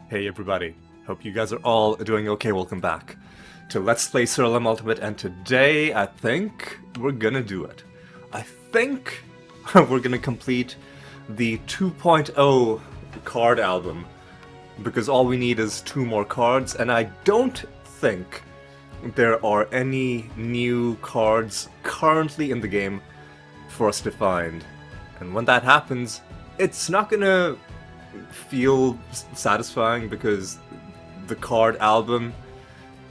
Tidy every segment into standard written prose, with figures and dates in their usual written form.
Hey everybody, hope you guys are all doing okay. Welcome back to Let's Play Siralim Ultimate, and today I think we're gonna do it. I think we're gonna complete the 2.0 card album, because all we need is 2 more cards, and I don't think there are any new cards currently in the game for us to find. And when that happens, it's not gonna feel satisfying because the card album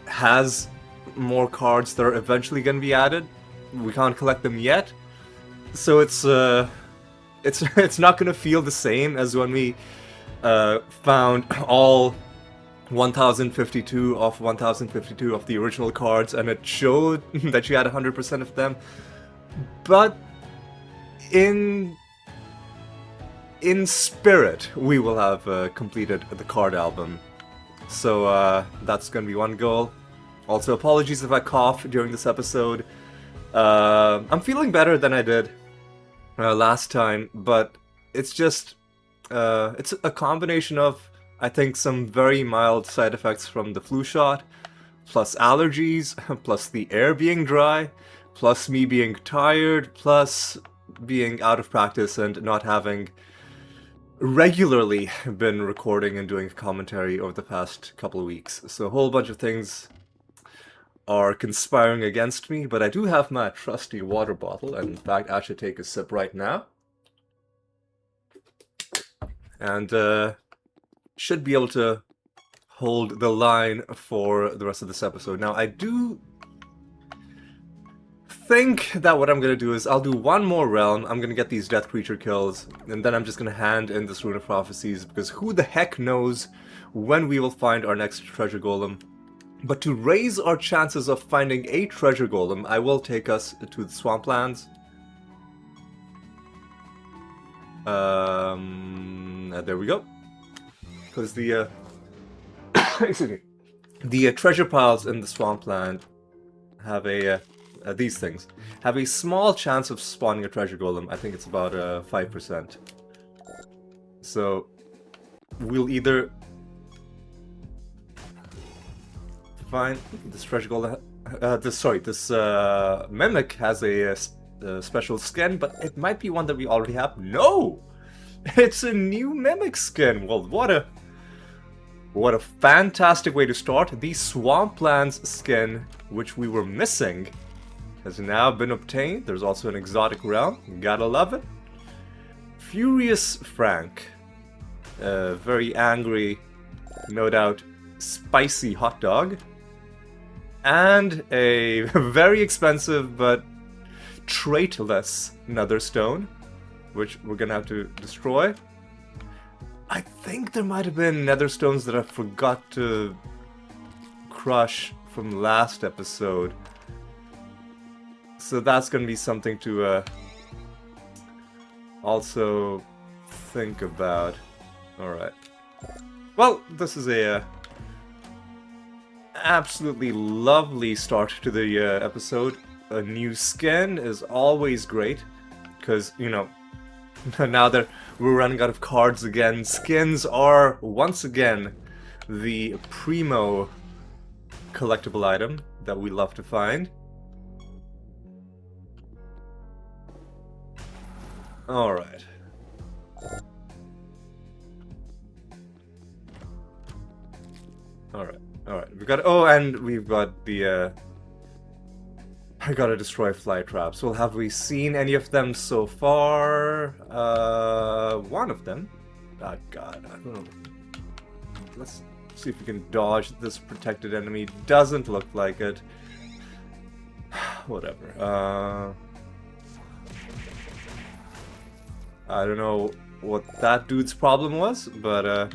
has more cards that are eventually going to be added. We can't collect them yet, so it's it's not going to feel the same as when we found all 1052 of 1052 of the original cards, and it showed that you had 100% of them. But in spirit, we will have completed the card album. So that's going to be one goal. Also, apologies if I cough during this episode. I'm feeling better than I did last time, but it's just, it's a combination of, I think, some very mild side effects from the flu shot, plus allergies, plus the air being dry, plus me being tired, plus being out of practice and not having regularly been recording and doing commentary over the past couple of weeks. So a whole bunch of things are conspiring against me, but I do have my trusty water bottle, and in fact I should take a sip right now. And should be able to hold the line for the rest of this episode. Now I do think that what I'm gonna do is I'll do one more realm. I'm gonna get these death creature kills, and then I'm just gonna hand in this Rune of Prophecies, because who the heck knows when we will find our next treasure golem. But to raise our chances of finding a treasure golem, I will take us to the swamplands. There we go. Because the excuse me, the treasure piles in the swampland have a these things have a small chance of spawning a treasure golem. I think it's about 5%. So we'll either find this treasure golem. This mimic has a special skin, but it might be one that we already have. No, it's a new mimic skin. Well, what a fantastic way to start. The Swamplands skin, which we were missing, has now been obtained. There's also an exotic realm. Gotta love it. Furious Frank. Very angry, no doubt, spicy hot dog. And a very expensive but traitless netherstone, which we're gonna have to destroy. I think there might have been netherstones that I forgot to crush from last episode. So that's going to be something to also think about. Alright. Well, this is a absolutely lovely start to the episode. A new skin is always great, because, you know, now that we're running out of cards again, skins are once again the primo collectible item that we love to find. Alright. Alright. We've got, oh, and we've got the, I gotta destroy fly traps. Well, have we seen any of them so far? One of them. Oh god, I don't know. Let's see if we can dodge this protected enemy. Doesn't look like it. Whatever. I don't know what that dude's problem was, but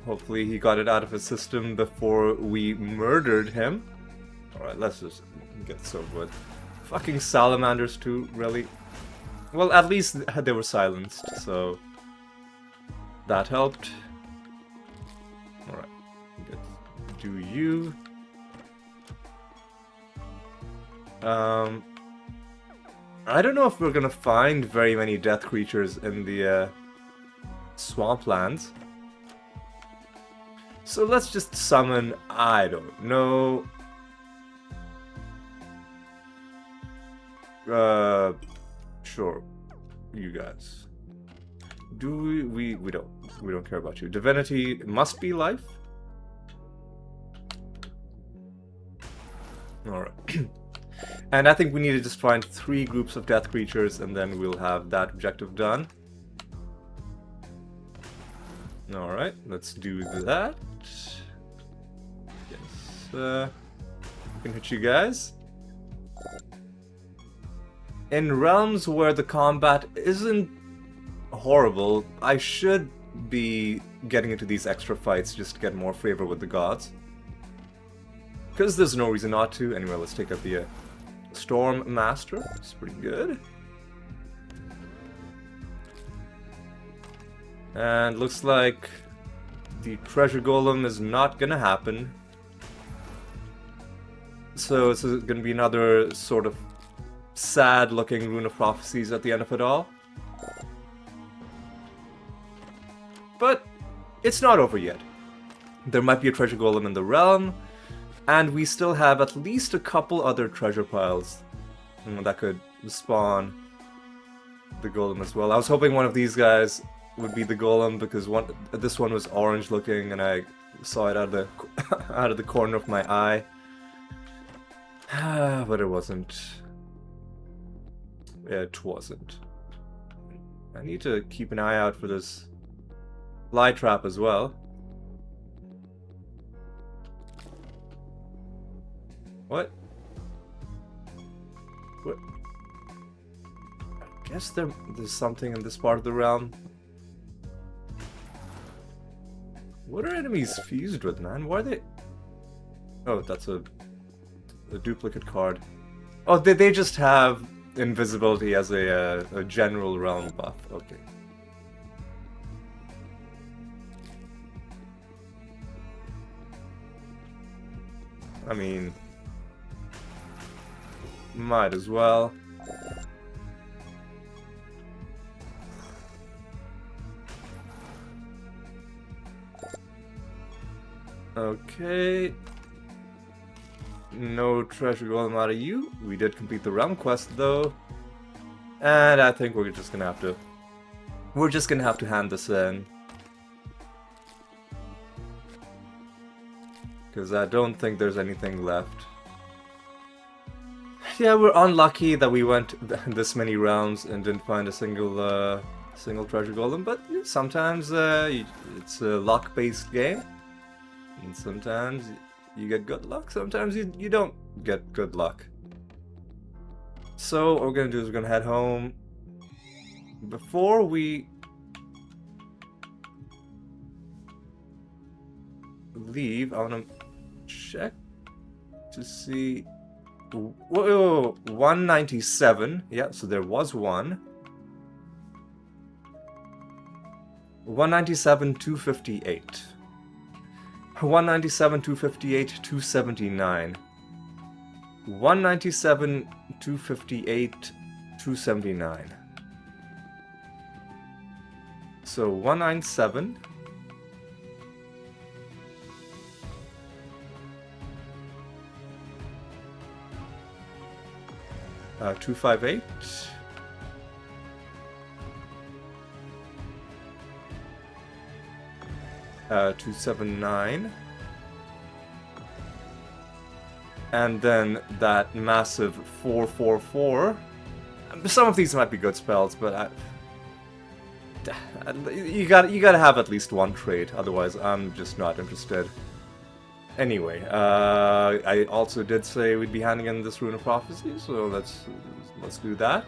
hopefully he got it out of his system before we murdered him. Alright, let's just get this over with. Fucking salamanders too, really? Well, at least they were silenced, so that helped. Alright, do you. I don't know if we're gonna find very many death creatures in the swamplands. So let's just summon, I don't know. Sure. You guys. Do we don't care about you. Divinity must be life. Alright. And I think we need to just find 3 groups of death creatures and then we'll have that objective done. Alright, let's do that. Yes, we can hit you guys. In realms where the combat isn't horrible, I should be getting into these extra fights just to get more favor with the gods. Because there's no reason not to. Anyway, let's take up the Storm Master. It's pretty good. And looks like the Treasure Golem is not gonna happen. So it's gonna be another sort of sad looking Rune of Prophecies at the end of it all. But it's not over yet. There might be a Treasure Golem in the realm, and we still have at least a couple other treasure piles that could spawn the Golem as well. I was hoping one of these guys would be the Golem because this one was orange looking and I saw it out of the out of the corner of my eye. But it wasn't. It wasn't. I need to keep an eye out for this Fly Trap as well. What? What? I guess there's something in this part of the realm. What are enemies fused with, man? Why are they... Oh, that's a duplicate card. Oh, they just have invisibility as a general realm buff. Okay. I mean... might as well. Okay. No treasure golem out of you. We did complete the realm quest though. And I think we're just gonna have to... we're just gonna have to hand this in. Because I don't think there's anything left. Yeah, we're unlucky that we went this many rounds and didn't find a single treasure golem, but sometimes it's a luck-based game. And sometimes you get good luck, sometimes you don't get good luck. So what we're gonna do is we're gonna head home. Before we leave, I wanna check to see. Whoa, 197. Yeah, so there was one. 197, 258. 197, 258, 279. 197, 258, 279. So 197. Uh, 258. 279. And then that massive 444. Some of these might be good spells, but you gotta have at least one trait, otherwise I'm just not interested. Anyway, I also did say we'd be handing in this Rune of Prophecy, so let's do that.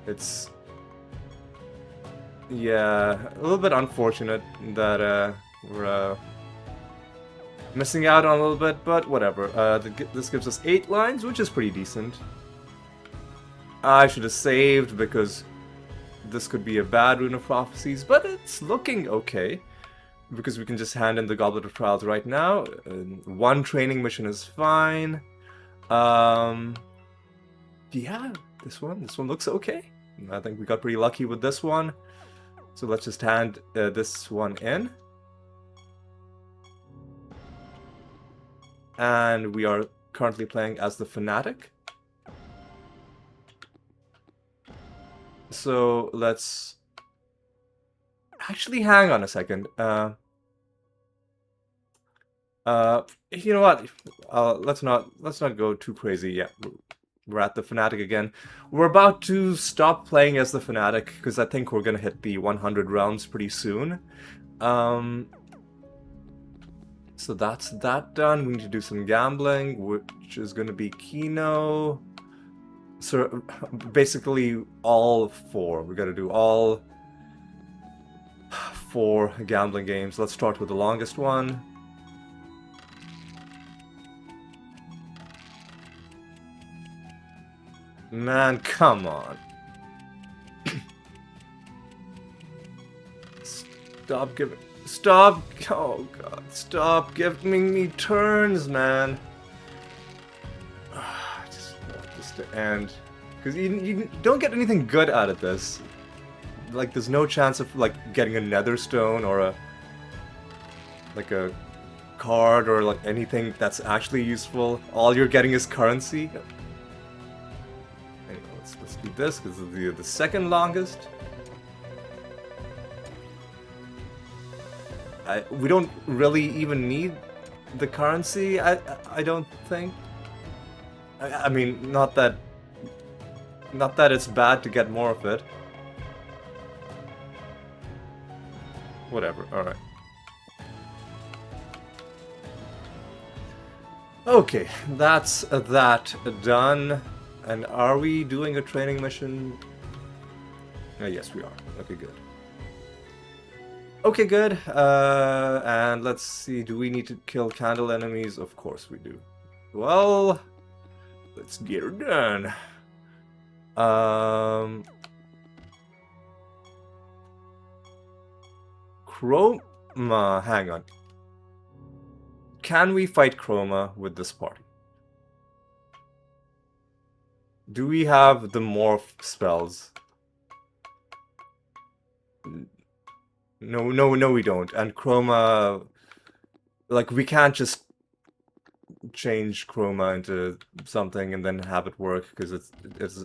It's... yeah, a little bit unfortunate that we're missing out on a little bit, but whatever. This gives us 8 lines, which is pretty decent. I should have saved because this could be a bad Rune of Prophecies, but it's looking okay. Because we can just hand in the Goblet of Trials right now. 1 training mission is fine. Yeah, this one looks okay. I think we got pretty lucky with this one. So let's just hand this one in. And we are currently playing as the Fanatic. So let's actually hang on a second. You know what? Let's not go too crazy yet. We're at the Fanatic again. We're about to stop playing as the Fanatic because I think we're gonna hit the 100 rounds pretty soon. So that's that done. We need to do some gambling, which is gonna be Kino. So basically all 4. We gotta do all 4 gambling games. Let's start with the longest one. Man, come on. Stop giving... Stop! Oh god, stop giving me turns, man. I just want this to end. Because you don't get anything good out of this. Like, there's no chance of, like, getting a nether stone or a... like a card or, like, anything that's actually useful. All you're getting is currency. Anyway, let's do this, because it's the second longest. We don't really even need the currency, I don't think. I mean, not that it's bad to get more of it. Whatever, alright. Okay, that's that done. And are we doing a training mission? Yes, we are. Okay, good. Okay, good. And let's see, do we need to kill candle enemies? Of course we do. Well, let's get her done. Chroma, hang on. Can we fight Chroma with this party? Do we have the morph spells? No, we don't. And Chroma, like, we can't just change Chroma into something and then have it work, because it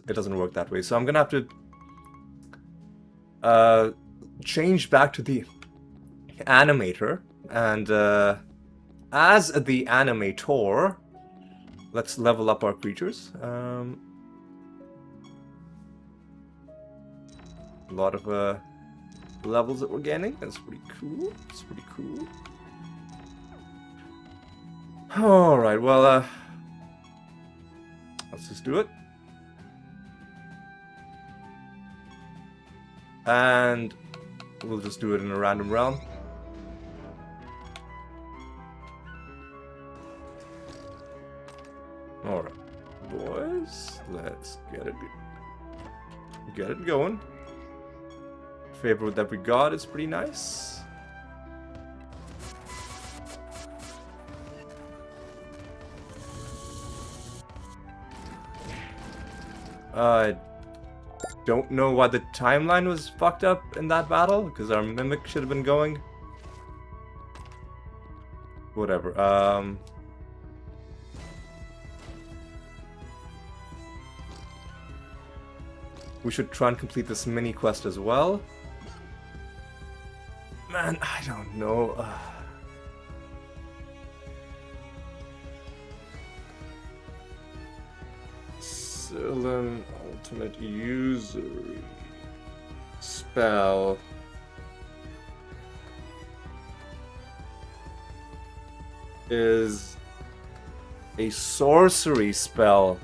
doesn't work that way. So I'm gonna have to change back to the animator, and as the animator, let's level up our creatures. A lot of levels that we're gaining. That's pretty cool. It's pretty cool. Alright, well, let's just do it. And we'll just do it in a random round. Alright, boys, let's get it going. Favor that we got is pretty nice. I don't know why the timeline was fucked up in that battle, because our mimic should have been going. Whatever, we should try and complete this mini quest as well. Man, I don't know. Siralim ultimate usury spell. Is a sorcery spell.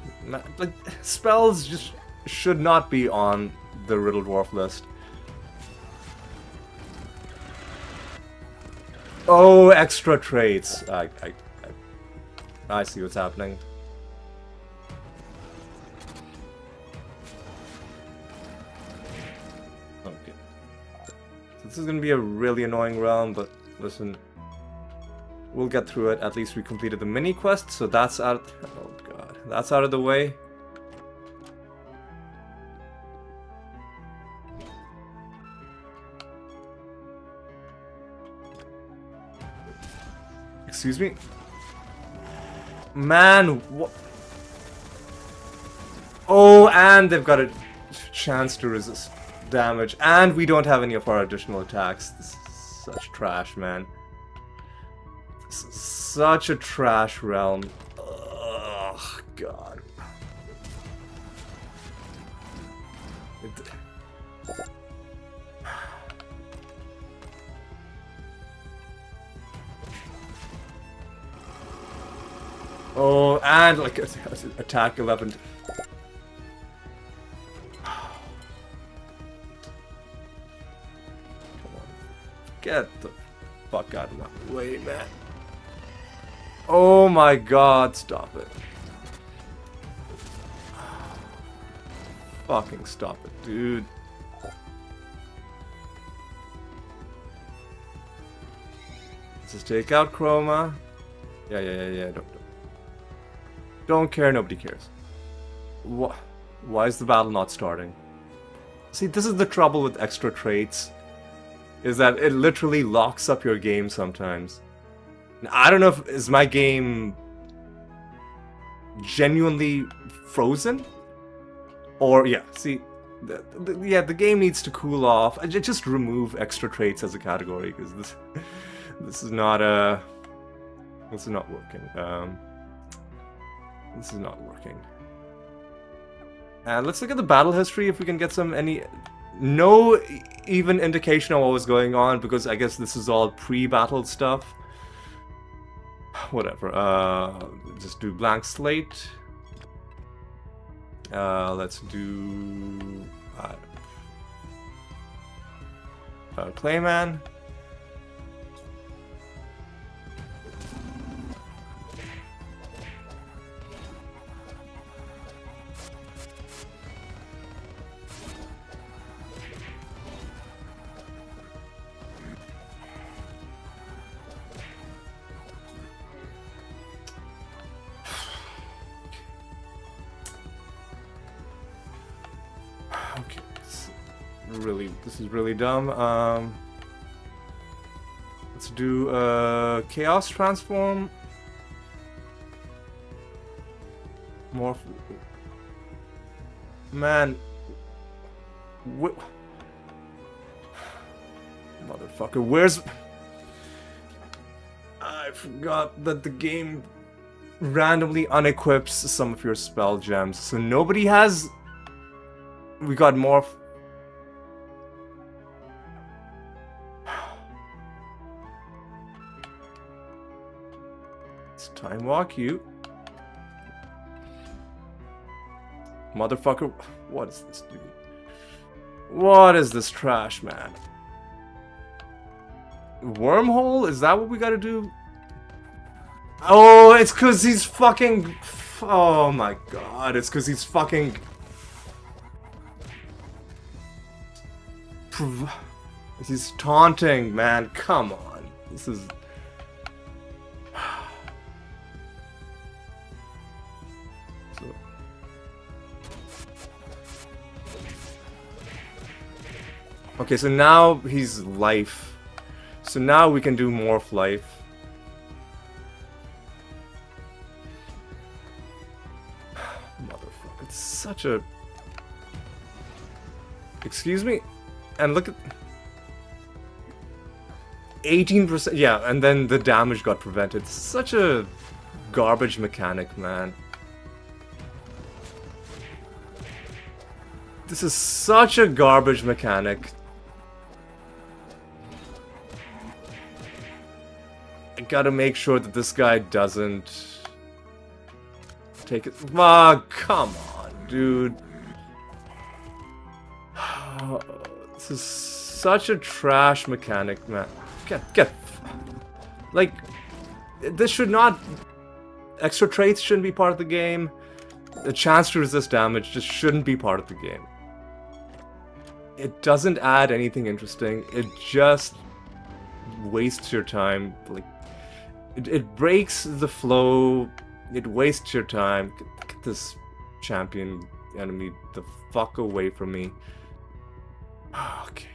Like, spells just should not be on the Riddle Dwarf list. Oh, extra traits. I see what's happening. Okay. So this is gonna be a really annoying round, but listen, we'll get through it. At least we completed the mini quest, so that's out. Oh god, that's out of the way. Excuse me? Man, what? Oh, and they've got a chance to resist damage. And we don't have any of our additional attacks. This is such trash, man. This is such a trash realm. Ugh, God. Oh, and like attack 11. Come on. Get the fuck out of my way, man. Oh my god, stop it. Fucking stop it, dude. Let's just take out Chroma. Yeah. Don't care, nobody cares. Why is the battle not starting? See, this is the trouble with extra traits. Is that it literally locks up your game sometimes. Now, I don't know if is my game genuinely frozen? Or, yeah, see, the game needs to cool off. Just remove extra traits as a category, because this is not working. This is not working. And let's look at the battle history if we can get no even indication of what was going on, because I guess this is all pre-battle stuff. Whatever. Just do blank slate. Let's do Clayman. Okay, this is really dumb. Let's do Chaos Transform. Man. Motherfucker, where's... I forgot that the game randomly unequips some of your spell gems, so nobody has... We got more... Let's time walk you. Motherfucker, what is this, dude? What is this trash, man? Wormhole? Is that what we gotta do? Oh, it's cause he's fucking... Oh my god, it's cause he's fucking... He's taunting, man. Come on. This is... Okay, so now he's life. So now we can do morph life. Motherfucker, it's such a... Excuse me? And look at... 18%, yeah, and then the damage got prevented. Such a garbage mechanic, man. This is such a garbage mechanic. I gotta make sure that this guy doesn't take it. Ah, come on, dude. This is such a trash mechanic, man. Get. Like, this should not... Extra traits shouldn't be part of the game. The chance to resist damage just shouldn't be part of the game. It doesn't add anything interesting. It just wastes your time. Like, it breaks the flow. It wastes your time. Get this champion enemy the fuck away from me. Okay.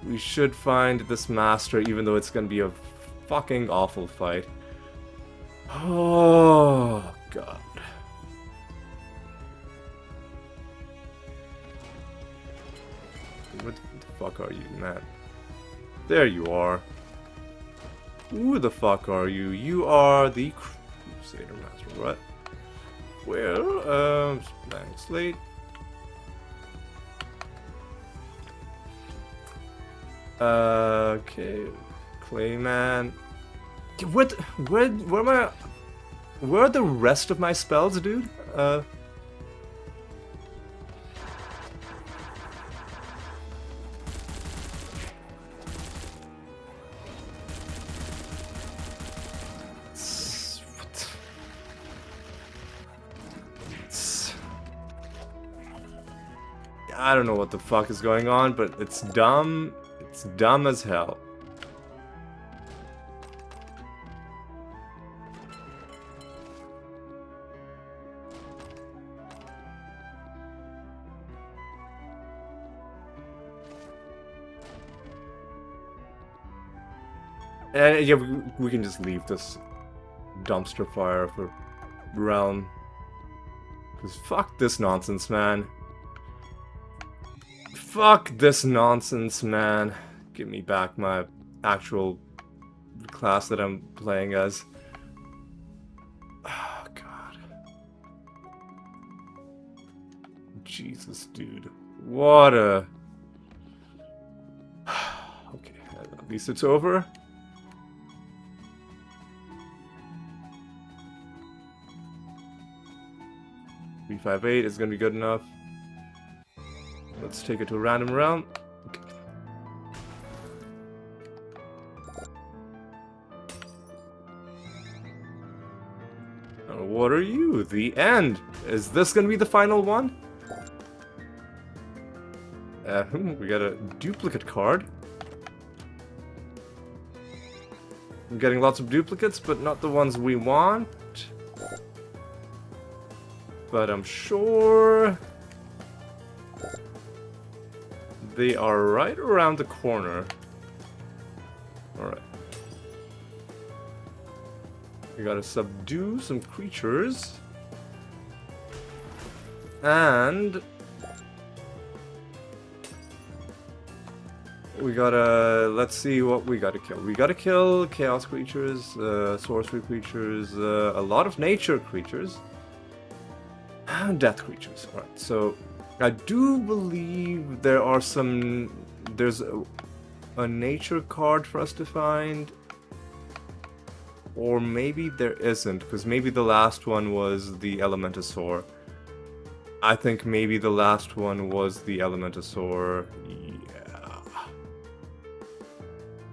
We should find this master, even though it's gonna be a fucking awful fight. Oh, God. What the fuck are you, man? There you are. Who the fuck are you? You are the Crusader Master, right? Well, blank slate. Okay, Clayman. Where am I? Where are the rest of my spells, dude? I don't know what the fuck is going on, but it's dumb. It's dumb as hell. Yeah, we can just leave this dumpster fire for Realm. Because fuck this nonsense, man. Fuck this nonsense, man. Give me back my actual class that I'm playing as. Oh, God. Jesus, dude. What a... Okay, at least it's over. $358 is gonna be good enough. Let's take it to a random round. Okay. What are you? The end! Is this gonna be the final one? We got a duplicate card. I'm getting lots of duplicates, but not the ones we want. But I'm sure they are right around the corner. Alright. We gotta subdue some creatures. And we gotta... let's see what we gotta kill. We gotta kill chaos creatures, sorcery creatures, a lot of nature creatures. And death creatures. Alright, so I do believe there are some... there's a nature card for us to find. Or maybe there isn't, because maybe the last one was the Elementasaur. I think maybe the last one was the Elementasaur.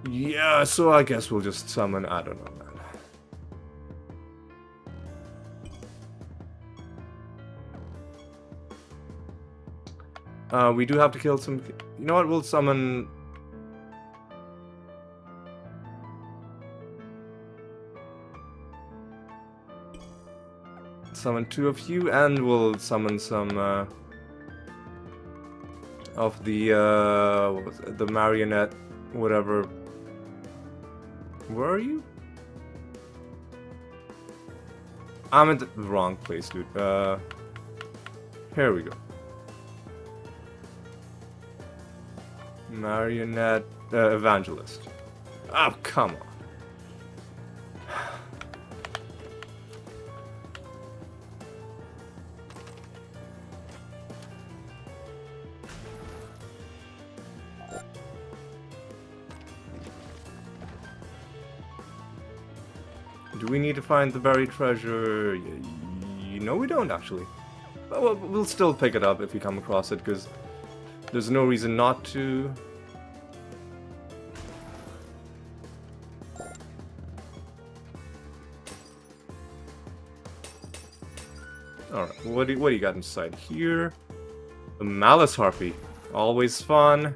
Yeah, so I guess we'll just summon... I don't know, man. We do have to kill some... You know what, we'll summon... Summon 2 of you, and we'll summon some, of the, what was it? The marionette, whatever. Where are you? I'm in the wrong place, dude. Here we go. Marionette, evangelist. Oh, come on. Do we need to find the buried treasure? You know we don't, actually. Well, we'll still pick it up if we come across it, because there's no reason not to. Alright, what do you got inside here? The Malice Harpy. Always fun.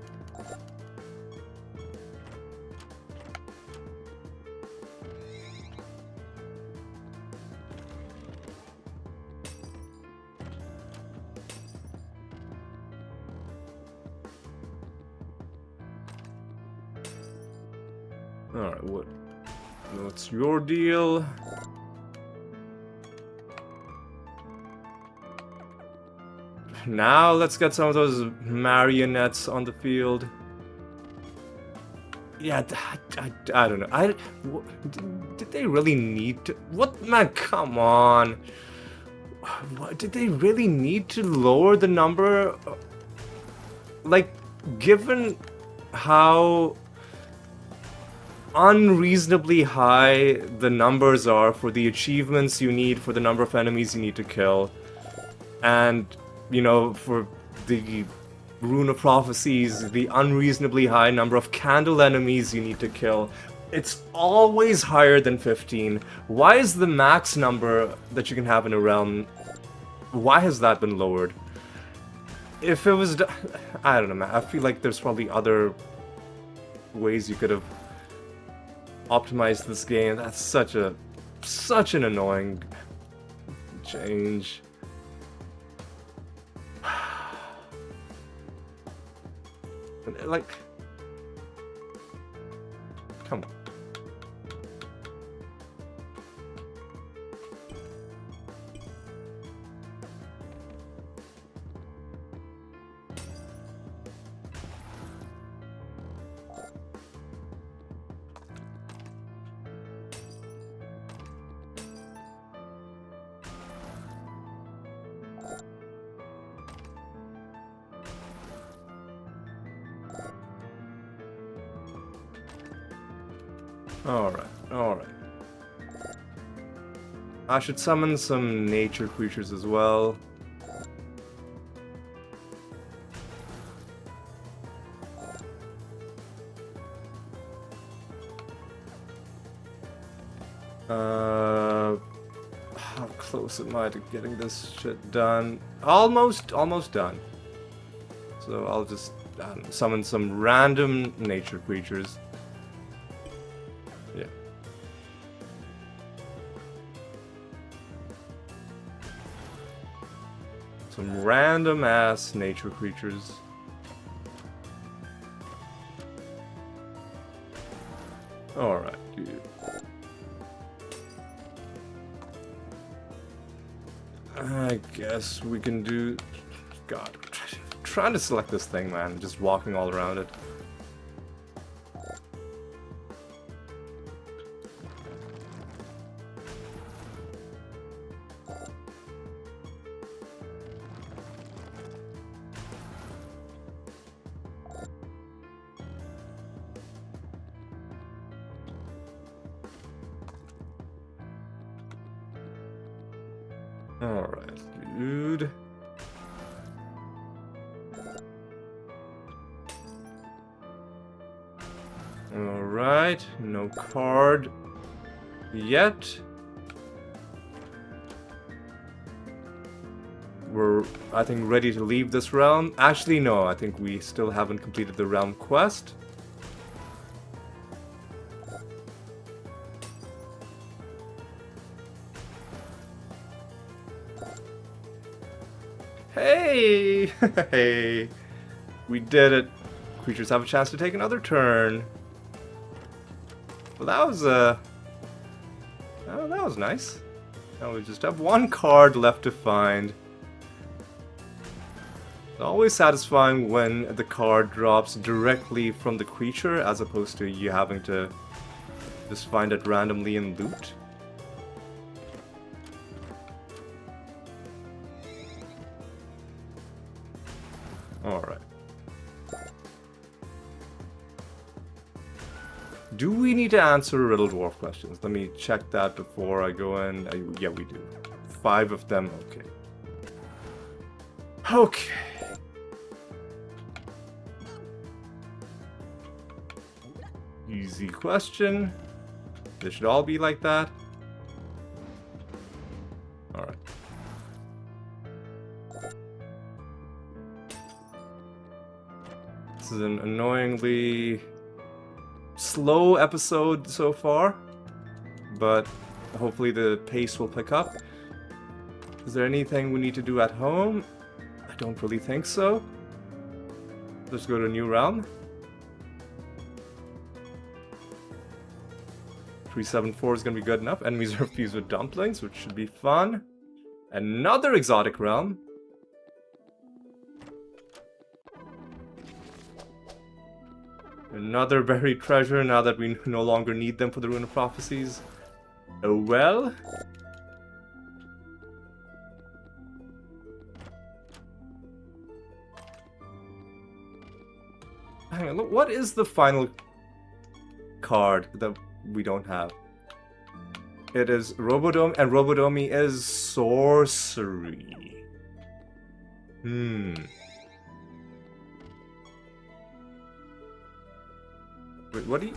Alright, what? What's your deal? Now let's get some of those marionettes on the field. Yeah, I don't know. Did they really need to? What, man? Come on. What, did they really need to lower the number? Like, given how unreasonably high the numbers are for the achievements you need, for the number of enemies you need to kill, and, you know, for the Rune of Prophecies, the unreasonably high number of candle enemies you need to kill, it's always higher than 15. Why is the max number that you can have in a realm, why has that been lowered? If it was, I don't know, man. I feel like there's probably other ways you could have optimized this game. That's such an annoying change. Like, come on. Alright. I should summon some nature creatures as well. How close am I to getting this shit done? Almost done. So I'll just summon some random nature creatures. Yeah. Some random ass nature creatures. Alright, dude. I guess we can do... God, I'm trying to select this thing, man. Just walking all around it. Alright, dude. Alright, no card yet. We're, I think, ready to leave this realm. Actually, no, I think we still haven't completed the realm quest. Hey! Hey! We did it. Creatures have a chance to take another turn. Well, that was, oh, that was nice. Now we just have one card left to find. It's always satisfying when the card drops directly from the creature, as opposed to you having to just find it randomly in loot. Alright. Do we need to answer Riddle Dwarf questions? Let me check that before I go in. Yeah, we do. 5 of them, okay. Okay. Easy question. They should all be like that. Alright. This is an annoyingly slow episode so far, but hopefully the pace will pick up. Is there anything we need to do at home? I don't really think so. Let's go to a new realm. 374 is gonna be good enough. Enemies are fused with dumplings, which should be fun. Another exotic realm. Another buried treasure now that we no longer need them for the Rune of Prophecies. Oh well. Hang on, look, what is the final card that we don't have? It is Robodomi, and Robodomi is sorcery. Wait, what do you...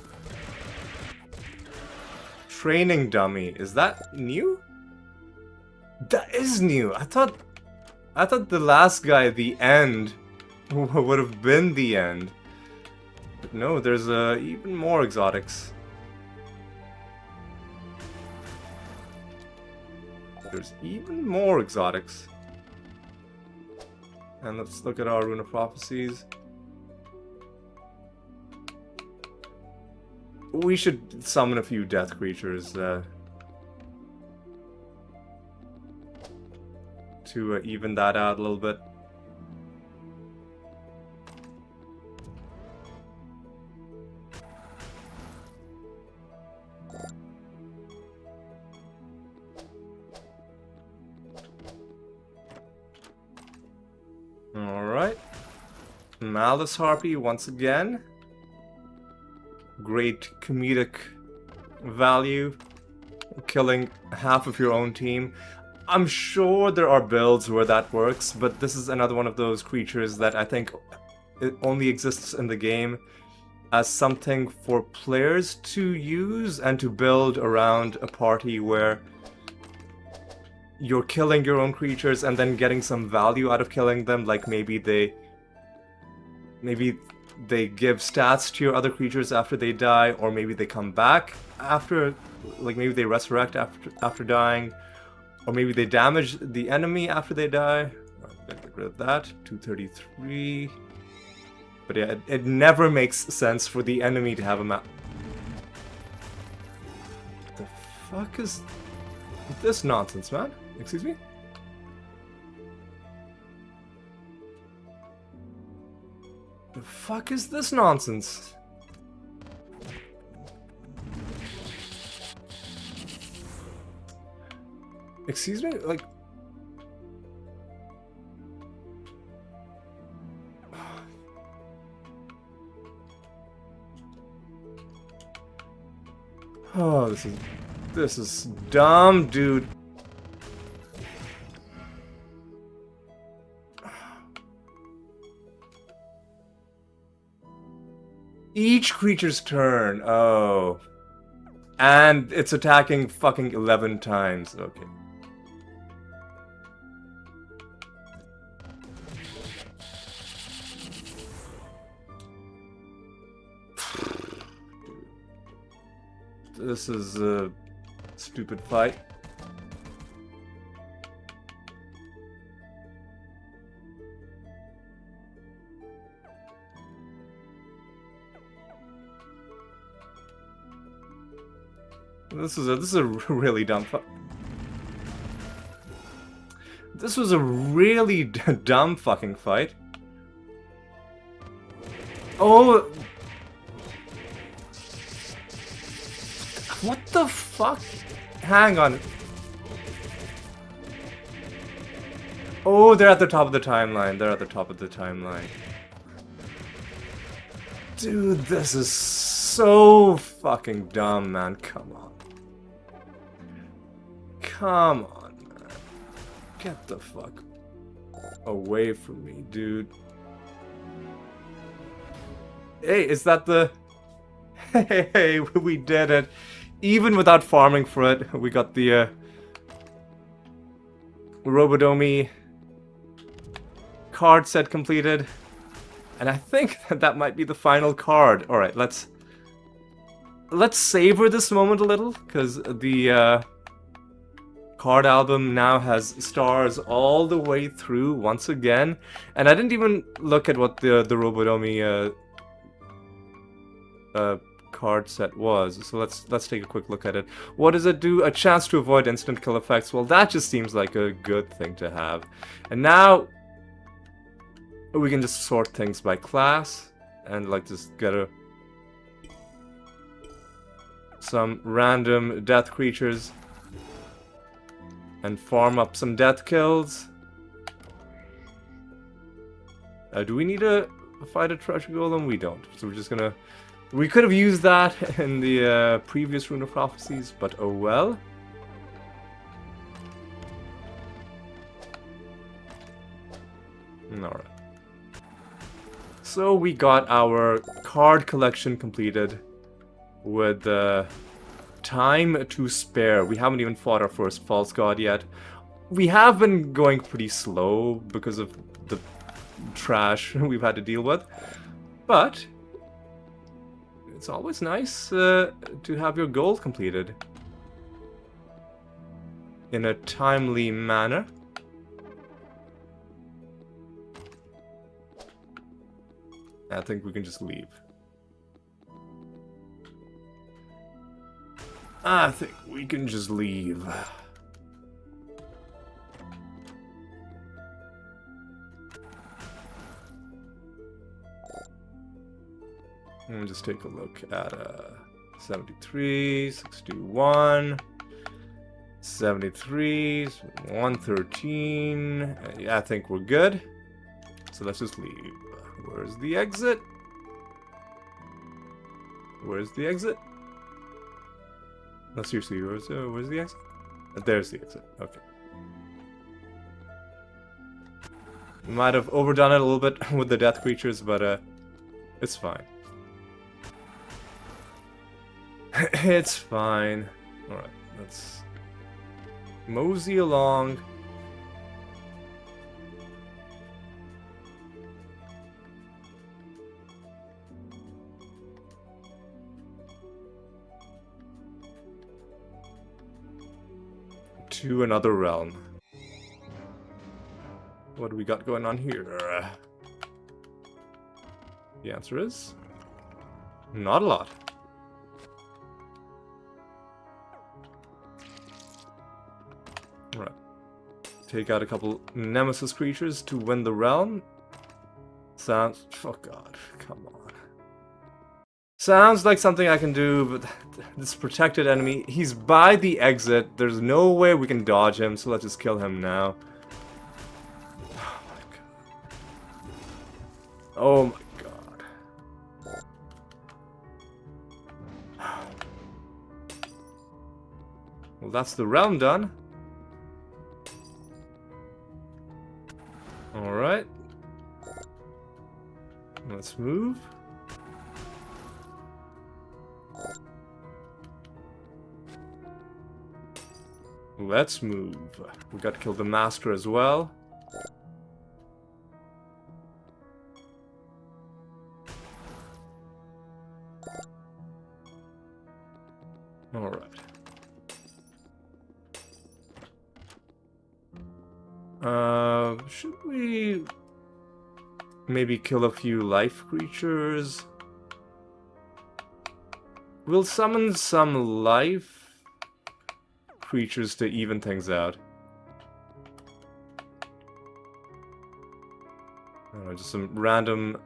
Training dummy. Is that new? That is new. I thought the last guy, the end, would have been the end. But no, there's even more exotics. There's even more exotics. And let's look at our Rune of Prophecies. We should summon a few death creatures to even that out a little bit. Alright. Malice Harpy once again. Great comedic value. Killing half of your own team. I'm sure there are builds where that works, but this is another one of those creatures that I think it only exists in the game as something for players to use and to build around a party where you're killing your own creatures and then getting some value out of killing them, like maybe they give stats to your other creatures after they die, or maybe they come back after, like maybe they resurrect after dying, or maybe they damage the enemy after they die. Get rid of that. 233. But yeah, it never makes sense for the enemy to have a map. What the fuck is this nonsense, man? Excuse me? The fuck is this nonsense? Excuse me? Like... Oh, this is dumb, dude. Each creature's turn. Oh. And it's attacking fucking 11 times. Okay. This is a stupid fight. This is a really dumb fight. This was a really dumb fucking fight. Oh. What the fuck? Hang on. Oh, they're at the top of the timeline. They're at the top of the timeline. Dude, this is so fucking dumb, man. Come on. Come on, man. Get the fuck away from me, dude. Hey, is that the... Hey, we did it. Even without farming for it, we got the Robodomi card set completed. And I think that might be the final card. Alright, let's savor this moment a little, because the card album now has stars all the way through once again. And I didn't even look at what the Robodomi card set was. So let's take a quick look at it. What does it do? A chance to avoid instant kill effects. Well, that just seems like a good thing to have. And now we can just sort things by class and like just get some random death creatures and farm up some death kills. Do we need to fight a treasure golem? We don't. So we're just gonna... We could have used that in the previous Rune of Prophecies, but oh well. Alright. So we got our card collection completed with time to spare. We haven't even fought our first false god yet. We have been going pretty slow because of the trash we've had to deal with, but it's always nice to have your goal completed in a timely manner. I think we can just leave. I think we can just leave. Let me just take a look at 73, 61, 73, 113. Yeah, I think we're good. So let's just leave. Where's the exit? Where's the exit? No, seriously, where's the exit? There's the exit. Okay. We might have overdone it a little bit with the death creatures, but it's fine. It's fine. Alright, let's mosey along. To another realm. What do we got going on here? The answer is not a lot. Alright. Take out a couple Nemesis creatures to win the realm. Sounds... oh god, come on. Sounds like something I can do, but this protected enemy, he's by the exit. There's no way we can dodge him, so let's just kill him now. Oh my god. Oh my god. Well, that's the realm done. Alright. Let's move. Let's move. We got to kill the master as well. Alright. Should we maybe kill a few life creatures? We'll summon some life creatures to even things out. Just some random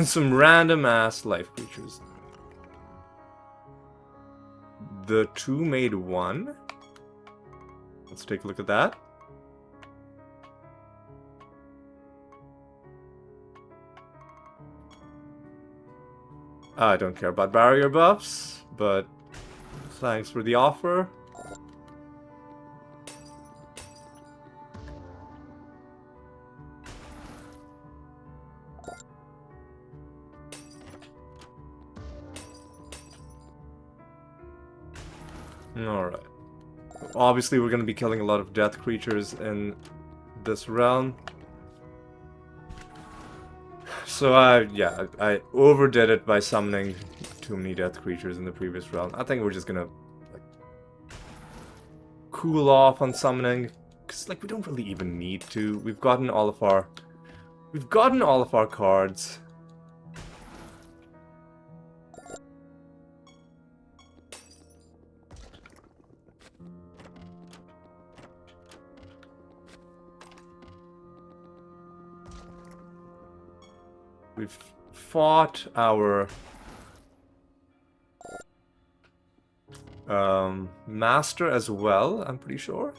some random ass life creatures. The two made one. Let's take a look at that. I don't care about barrier buffs, but thanks for the offer. Alright. Obviously we're going to be killing a lot of death creatures in this realm. So I overdid it by summoning too many death creatures in the previous realm. I think we're just gonna like cool off on summoning, because like we don't really even need to. We've gotten all of our cards. We've fought our master as well, I'm pretty sure.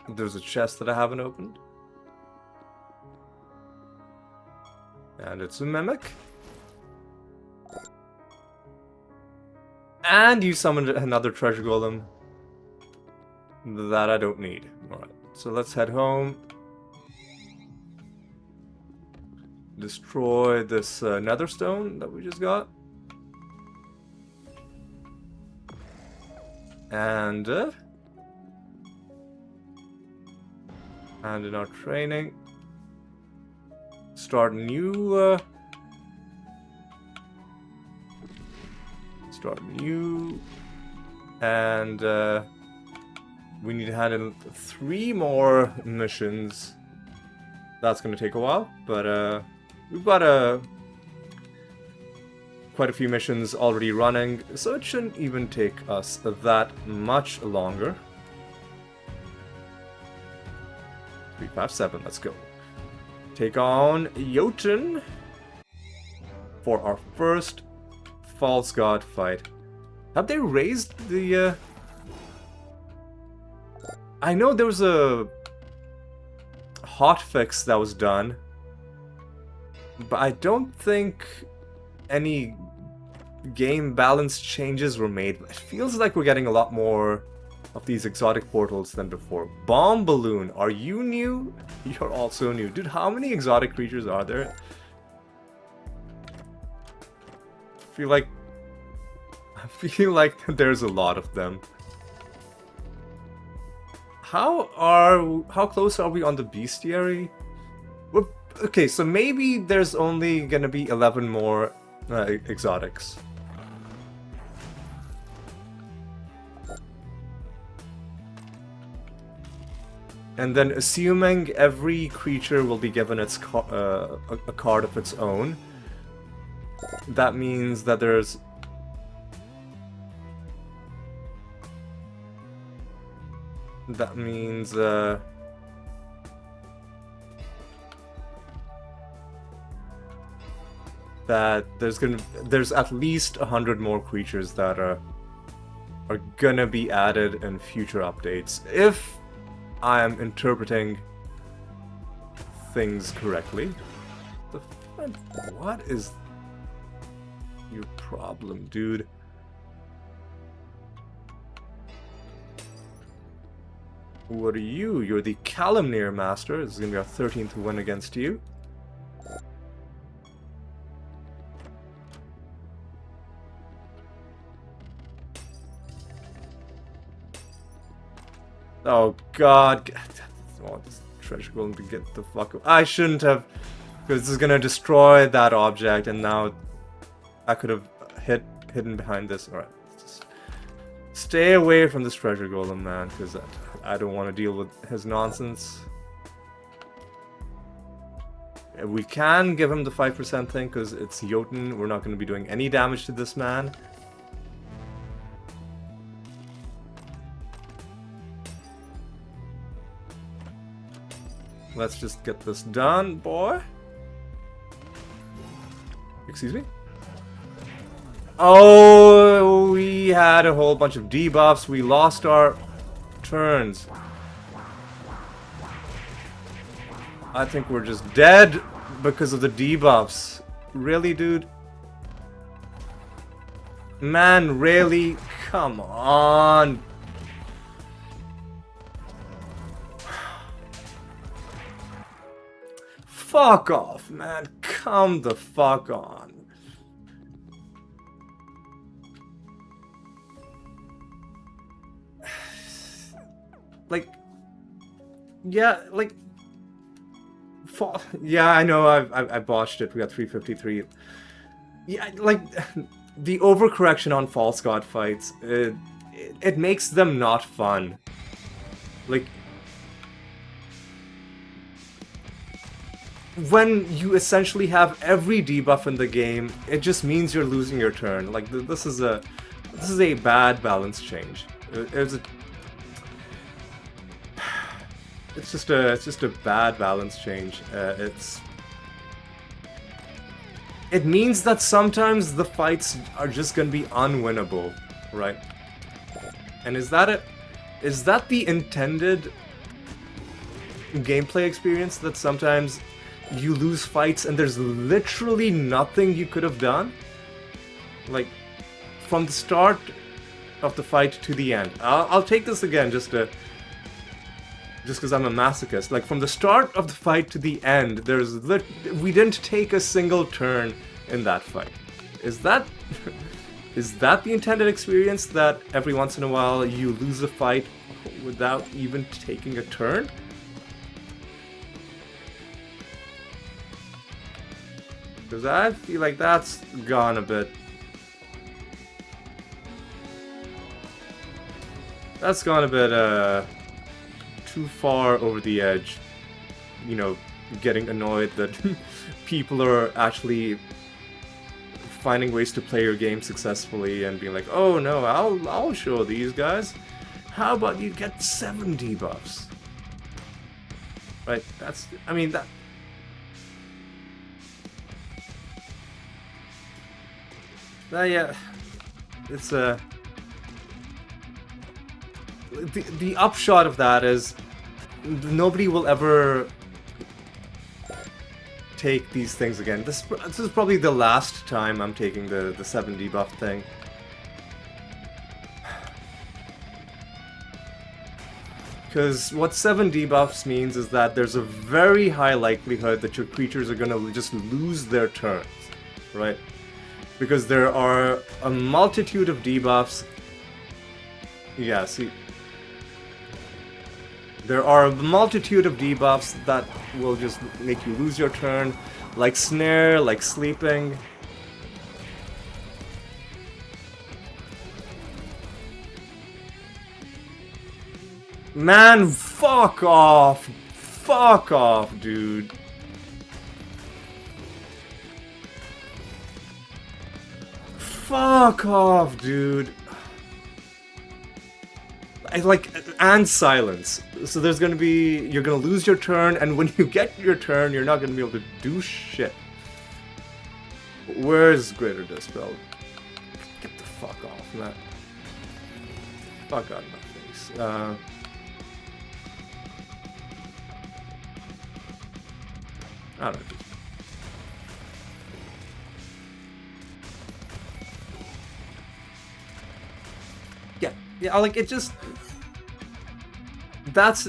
There's a chest that I haven't opened. And it's a mimic. And you summoned another treasure golem that I don't need. Alright, so let's head home. Destroy this nether stone that we just got. And in our training, start new and we need to handle 3 more missions. That's going to take a while, but we've got quite a few missions already running, so it shouldn't even take us that much longer. 357, let's go. Take on Jotun for our first false god fight. Have they raised the I know there was a hotfix that was done, but I don't think any game balance changes were made. It feels like we're getting a lot more of these exotic portals than before. Bomb Balloon, are you new? You're also new. Dude, how many exotic creatures are there? I feel like there's a lot of them. How close are we on the bestiary? Okay, so maybe there's only gonna be 11 more exotics. And then assuming every creature will be given its a card of its own, that means that there's that there's at least 100 more creatures that are gonna be added in future updates, if I am interpreting things correctly. What is your problem, dude? What are you? You're the Calumnier Master. This is gonna be our 13th win against you. Oh god. I want this treasure golem to get the fuck up. I shouldn't have, because this is gonna destroy that object, and now I could have hidden behind this. Alright, just stay away from this treasure golem, man, because I don't want to deal with his nonsense. We can give him the 5% thing, because it's Jotun. We're not going to be doing any damage to this man. Let's just get this done, boy. Excuse me? Oh, we had a whole bunch of debuffs. We lost our turns. I think we're just dead because of the debuffs. Really, dude? Man, really? Come on. Fuck off, man. Come the fuck on. Like, yeah, like, yeah, I know I botched it. We got 353. Yeah, like, the overcorrection on false god fights, it makes them not fun. Like, when you essentially have every debuff in the game, it just means you're losing your turn. Like, this is a it's just a bad balance change. It means that sometimes the fights are just gonna be unwinnable, right? And is that it? Is that the intended gameplay experience, that sometimes you lose fights and there's literally nothing you could have done? Like, from the start of the fight to the end. I'll take this again just because I'm a masochist. Like, from the start of the fight to the end, we didn't take a single turn in that fight. Is that is that the intended experience, that every once in a while you lose a fight without even taking a turn? Because I feel like that's gone a bit... That's gone a bit, too far over the edge. You know, getting annoyed that people are actually finding ways to play your game successfully and being like, oh no, I'll show these guys. How about you get 7 debuffs? Right, that's... I mean, that... yeah, it's a... The upshot of that is nobody will ever take these things again. This is probably the last time I'm taking the 7 debuff thing. Because what 7 debuffs means is that there's a very high likelihood that your creatures are gonna just lose their turns, right? Because there are a multitude of debuffs. Yeah, see. There are a multitude of debuffs that will just make you lose your turn, like Snare, like Sleeping. Man, fuck off! Fuck off, dude. Fuck off, dude. And silence. So there's gonna be... You're gonna lose your turn, and when you get your turn, you're not gonna be able to do shit. Where's Greater Dispel? Get the fuck off, man. Fuck out of my face. I don't know. Yeah, like, it just... That's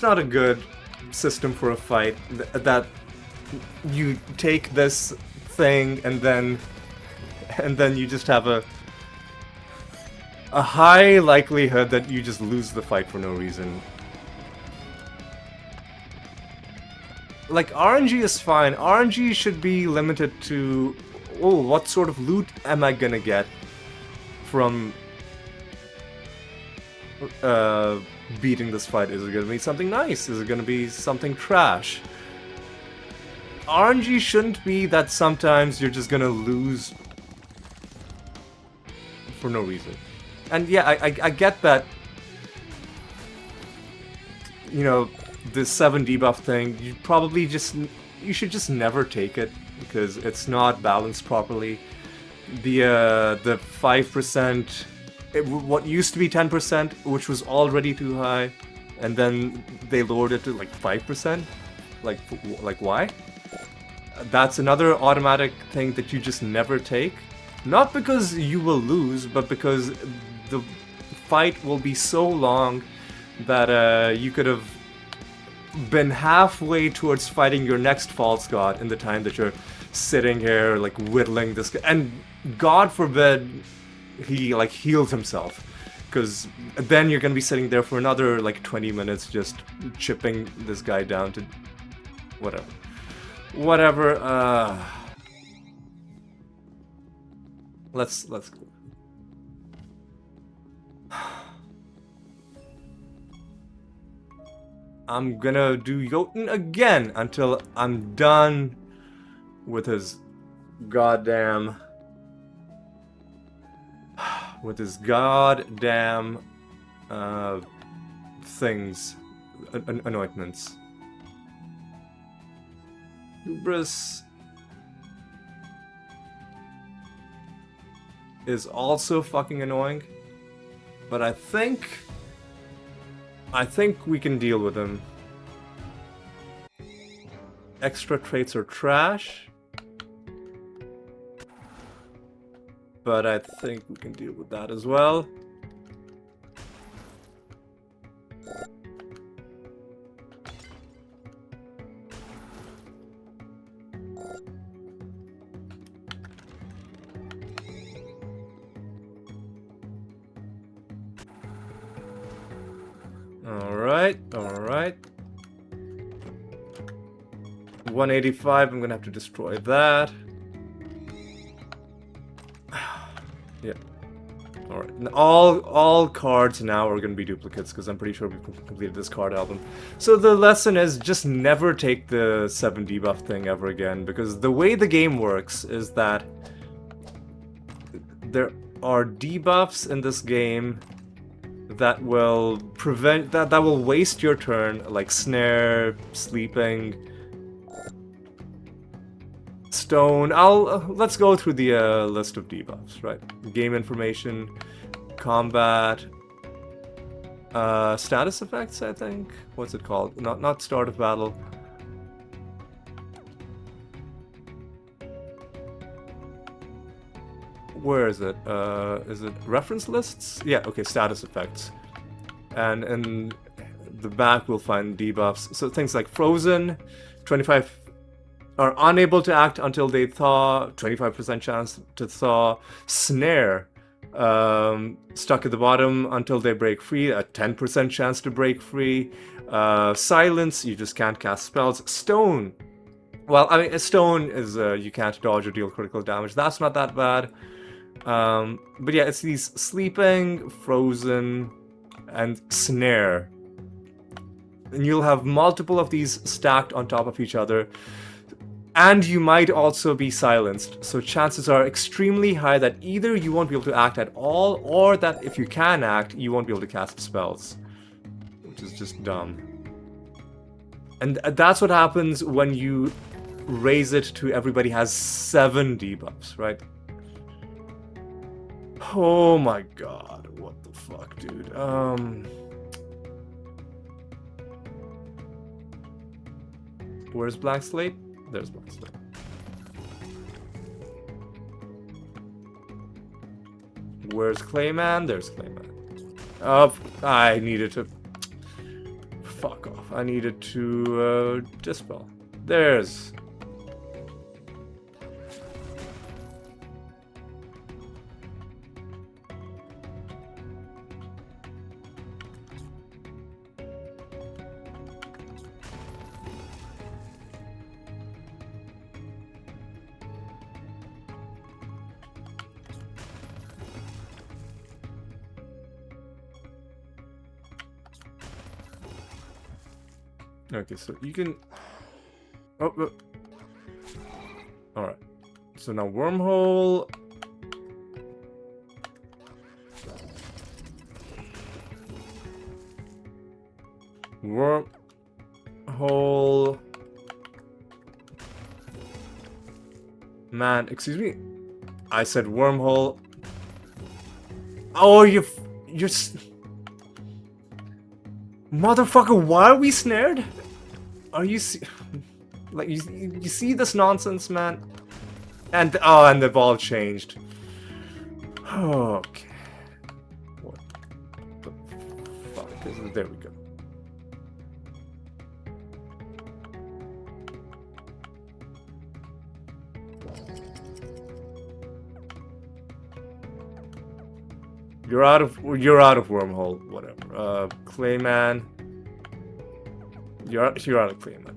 not a good system for a fight. That you take this thing and then you just have a high likelihood that you just lose the fight for no reason. Like, RNG is fine. RNG should be limited to, oh, what sort of loot am I gonna get from beating this fight? Is it gonna be something nice? Is it gonna be something trash? RNG shouldn't be that sometimes you're just gonna lose for no reason. And yeah, I get that, you know, this 7 debuff thing, you should just never take it, because it's not balanced properly. The 5%, what used to be 10%, which was already too high, and then they lowered it to like 5%. Like why? That's another automatic thing that you just never take. Not because you will lose, but because the fight will be so long that you could have been halfway towards fighting your next false god in the time that you're sitting here like whittling this guy. And God forbid he like heals himself, because then you're gonna be sitting there for another like 20 minutes just chipping this guy down to whatever. Let's go. I'm gonna do Jotun again until I'm done with his goddamn things. anointments. Hubris is also fucking annoying, but I think we can deal with him. Extra traits are trash, but I think we can deal with that as well. Alright. 185, I'm gonna have to destroy that. Yeah. Alright. All cards now are gonna be duplicates, because I'm pretty sure we've completed this card album. So the lesson is just never take the 7 debuff thing ever again, because the way the game works is that there are debuffs in this game that will prevent that will waste your turn, like snare, sleeping, stone. Let's go through the list of debuffs, right? Game information, combat, status effects, I think. What's it called? Not start of battle. Where is it? Is it reference lists? Yeah, okay, status effects. And in the back we'll find debuffs. So things like frozen, 25 are unable to act until they thaw, 25% chance to thaw. Snare, stuck at the bottom until they break free, a 10% chance to break free. Silence, you just can't cast spells. Stone, well, I mean, a stone is you can't dodge or deal critical damage. That's not that bad. But yeah, it's these sleeping, frozen, and snare. And you'll have multiple of these stacked on top of each other. And you might also be silenced. So chances are extremely high that either you won't be able to act at all, or that if you can act, you won't be able to cast spells. Which is just dumb. And that's what happens when you raise it to everybody has 7 debuffs, right? Oh my god, what the fuck, dude. Where's Black Slate? There's Black Slate. Where's Clayman? There's Clayman. Oh, I needed to... Fuck off. I needed to dispel. There's... Okay, so you can... Oh. Alright. So now wormhole... Wormhole... Man, excuse me? I said wormhole... Oh, you're... Motherfucker, why are we snared? Are you like you see this nonsense, man? And oh, and they've all changed. Okay. What the fuck is it? There we go. You're out of wormhole, whatever. Clayman. You're out of Clayman.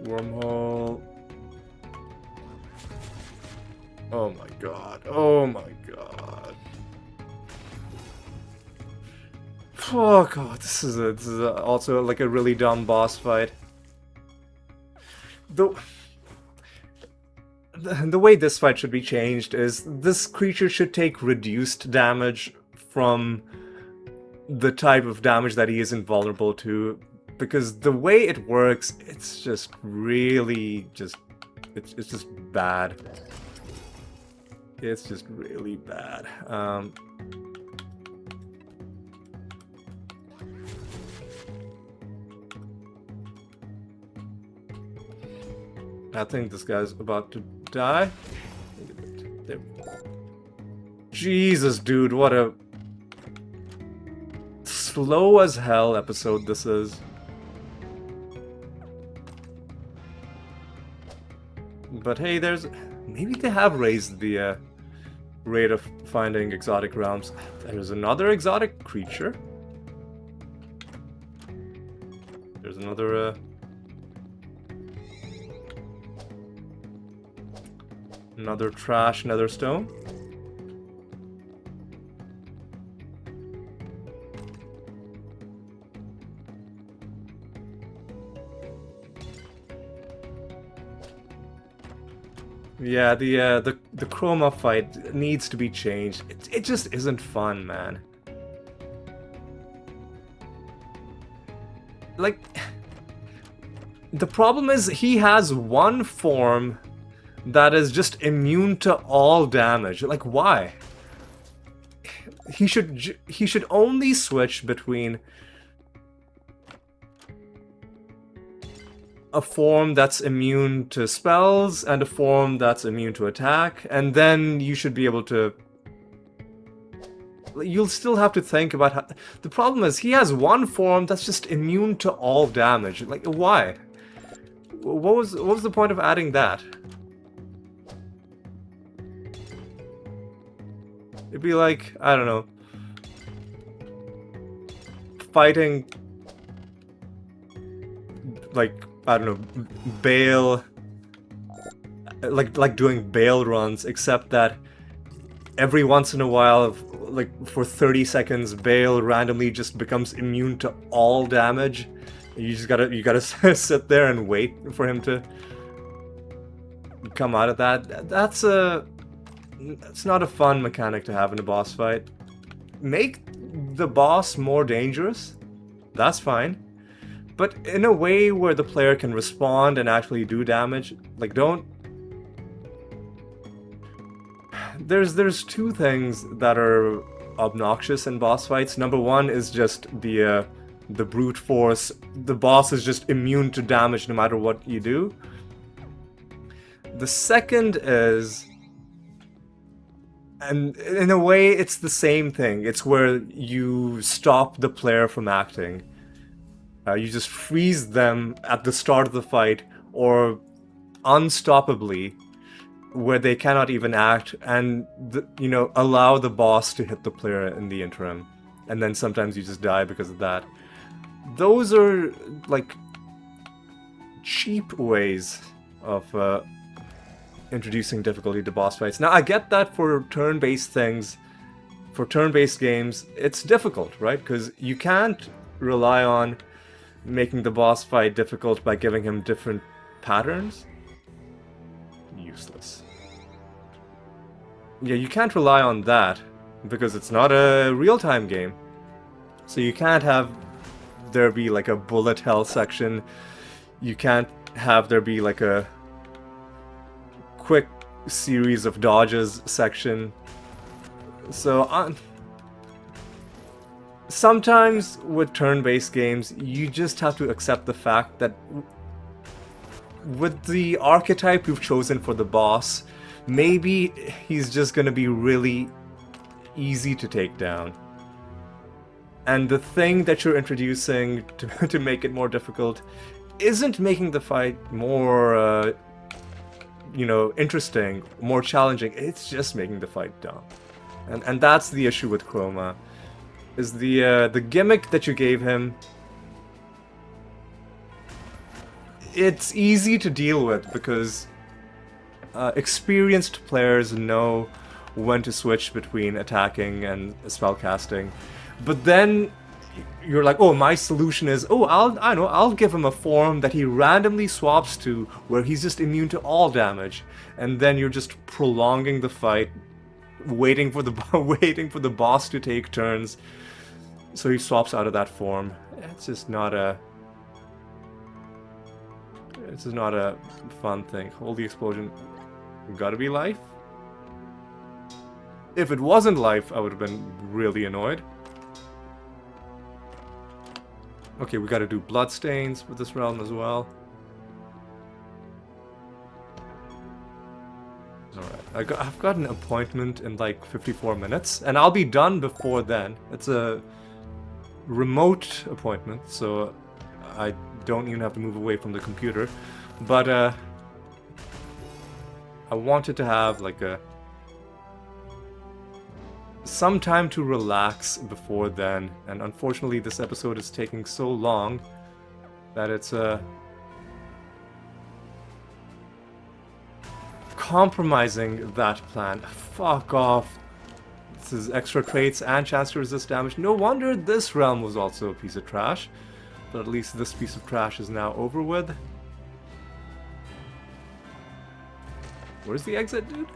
Wormhole. Oh my god. Oh my god. Oh god, this is also like a really dumb boss fight. The way this fight should be changed is this creature should take reduced damage from the type of damage that he is invulnerable to, because the way it works, it's just really it's just bad. It's just really bad. I think this guy's about to die. There. Jesus, dude, what a slow as hell episode this is. But hey, maybe they have raised the rate of finding exotic realms. There's another exotic creature. There's another trash nether stone. Yeah, the chroma fight needs to be changed. It just isn't fun, man. Like, the problem is he has one form that is just immune to all damage. Like, why? He should only switch between a form that's immune to spells and a form that's immune to attack, and then you should be able to... You'll still have to think about how... The problem is, he has one form that's just immune to all damage. Like, why? What was the point of adding that? It'd be like, I don't know, fighting, like, I don't know, Bale, like doing Bale runs, except that every once in a while, like for 30 seconds, Bale randomly just becomes immune to all damage. You gotta sit there and wait for him to come out of that. It's not a fun mechanic to have in a boss fight. Make the boss more dangerous, that's fine. But in a way where the player can respond and actually do damage. Like, don't... There's two things that are obnoxious in boss fights. Number one is just the brute force. The boss is just immune to damage no matter what you do. The second is... And in a way, it's the same thing. It's where you stop the player from acting. You just freeze them at the start of the fight, or unstoppably, where they cannot even act, and allow the boss to hit the player in the interim. And then sometimes you just die because of that. Those are, like, cheap ways of introducing difficulty to boss fights. Now, I get that for turn-based things, for turn-based games, it's difficult, right? Because you can't rely on making the boss fight difficult by giving him different patterns. Useless. Yeah, you can't rely on that, because it's not a real-time game. So you can't have there be like a bullet hell section. You can't have there be like a quick series of dodges section. So sometimes with turn-based games, you just have to accept the fact that with the archetype you've chosen for the boss, maybe he's just gonna be really easy to take down. And the thing that you're introducing to make it more difficult isn't making the fight more, interesting, more challenging. It's just making the fight dumb. And that's the issue with Chroma. Is the gimmick that you gave him, it's easy to deal with because experienced players know when to switch between attacking and spellcasting. But then you're like, oh, my solution is, oh, I'll give him a form that he randomly swaps to where he's just immune to all damage, and then you're just prolonging the fight, waiting for the waiting for the boss to take turns, so he swaps out of that form. It's just not a fun thing. Holy explosion, gotta be life. If it wasn't life, I would have been really annoyed. Okay, we gotta do bloodstains with this realm as well. Alright, I've got an appointment in like 54 minutes, and I'll be done before then. It's a remote appointment, so I don't even have to move away from the computer. But, I wanted to have like some time to relax before then, and unfortunately this episode is taking so long that it's compromising that plan. Fuck off. This is extra traits and chance to resist damage. No wonder this realm was also a piece of trash, but at least this piece of trash is now over with. Where's the exit, dude?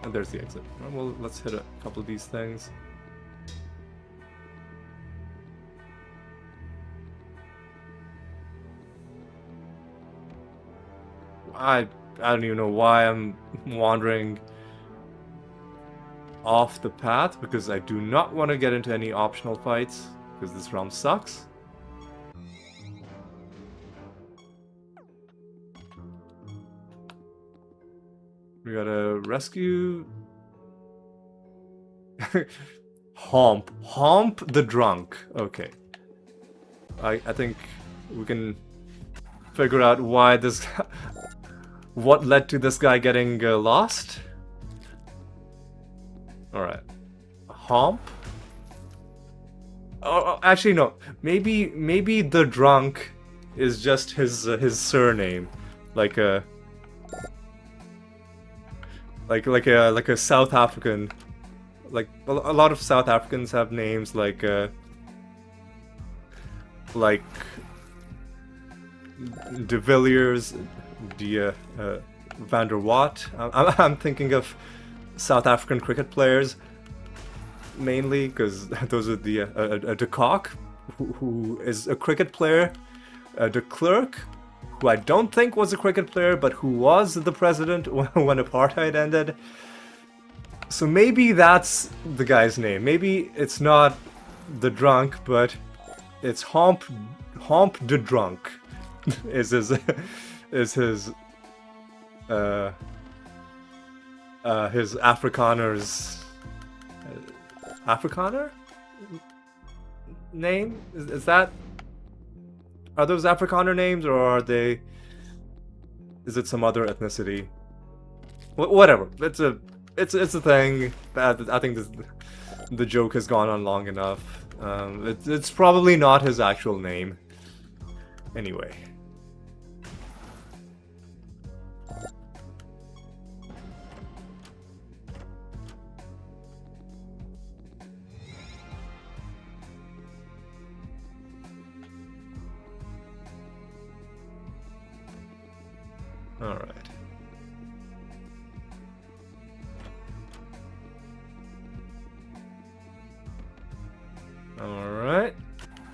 And there's the exit. Well, let's hit a couple of these things. I don't even know why I'm wandering off the path, because I do not want to get into any optional fights, because this realm sucks. We gotta rescue... Homp the drunk. Okay. I think we can figure out why this... what led to this guy getting lost. Alright. Homp? Oh, actually no. Maybe the drunk is just his surname. Like a... Like a South African, like a lot of South Africans have names like De Villiers, Van der Watt. I'm thinking of South African cricket players mainly, because those are the De Kock, who is a cricket player, De Klerk, who I don't think was a cricket player, but who was the president when apartheid ended. So maybe that's the guy's name. Maybe it's not the drunk, but it's Homp de Drunk is his Afrikaner name? Is that... Are those Afrikaner names, or are they... Is it some other ethnicity? Whatever. It's a thing. I think the joke has gone on long enough. It's probably not his actual name. Anyway. Alright. Alright.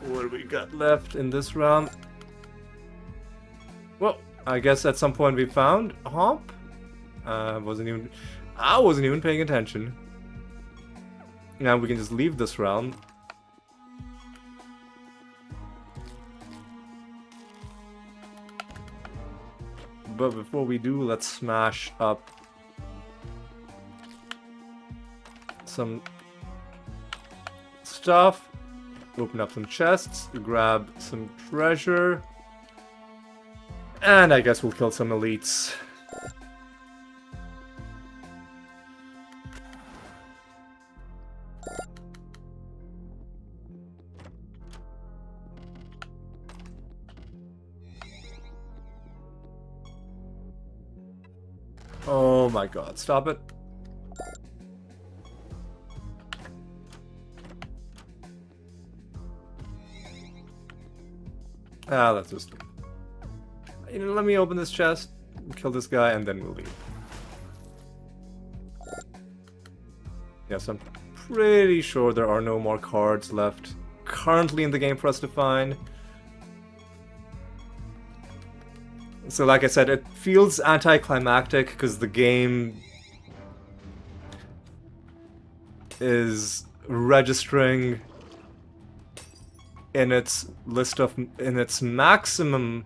What do we got left in this round? Well, I guess at some point we found Homp. I wasn't even paying attention. Now we can just leave this round. But before we do, let's smash up some stuff, open up some chests, grab some treasure, and I guess we'll kill some elites. Oh my god, stop it. Let's just... let me open this chest, kill this guy, and then we'll leave. Yes, I'm pretty sure there are no more cards left currently in the game for us to find. So like I said, it feels anticlimactic because the game is registering in its list of, in its maximum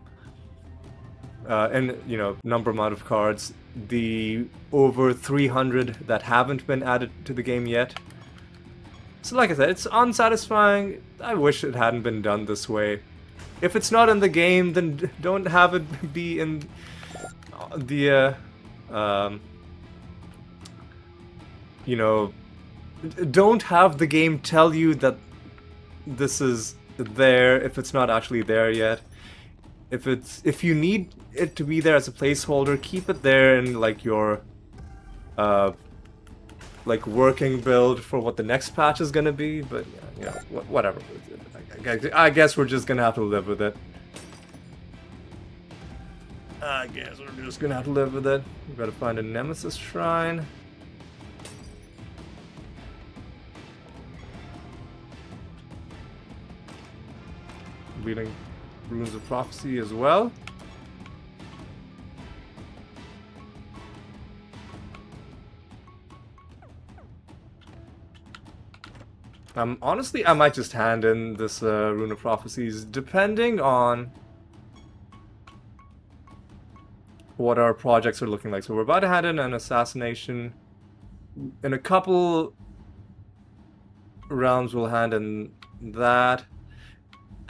number amount of cards, the over 300 that haven't been added to the game yet. So like I said, it's unsatisfying. I wish it hadn't been done this way. If it's not in the game, then don't have it be in the don't have the game tell you that this is there if it's not actually there yet. If you need it to be there as a placeholder, keep it there in like your like working build for what the next patch is gonna be. But whatever. I guess we're just gonna have to live with it. We've got to find a Nemesis Shrine. Bleeding Runes of Prophecy as well. Honestly, I might just hand in this Rune of Prophecies, depending on what our projects are looking like. So we're about to hand in an assassination. In a couple rounds, we'll hand in that.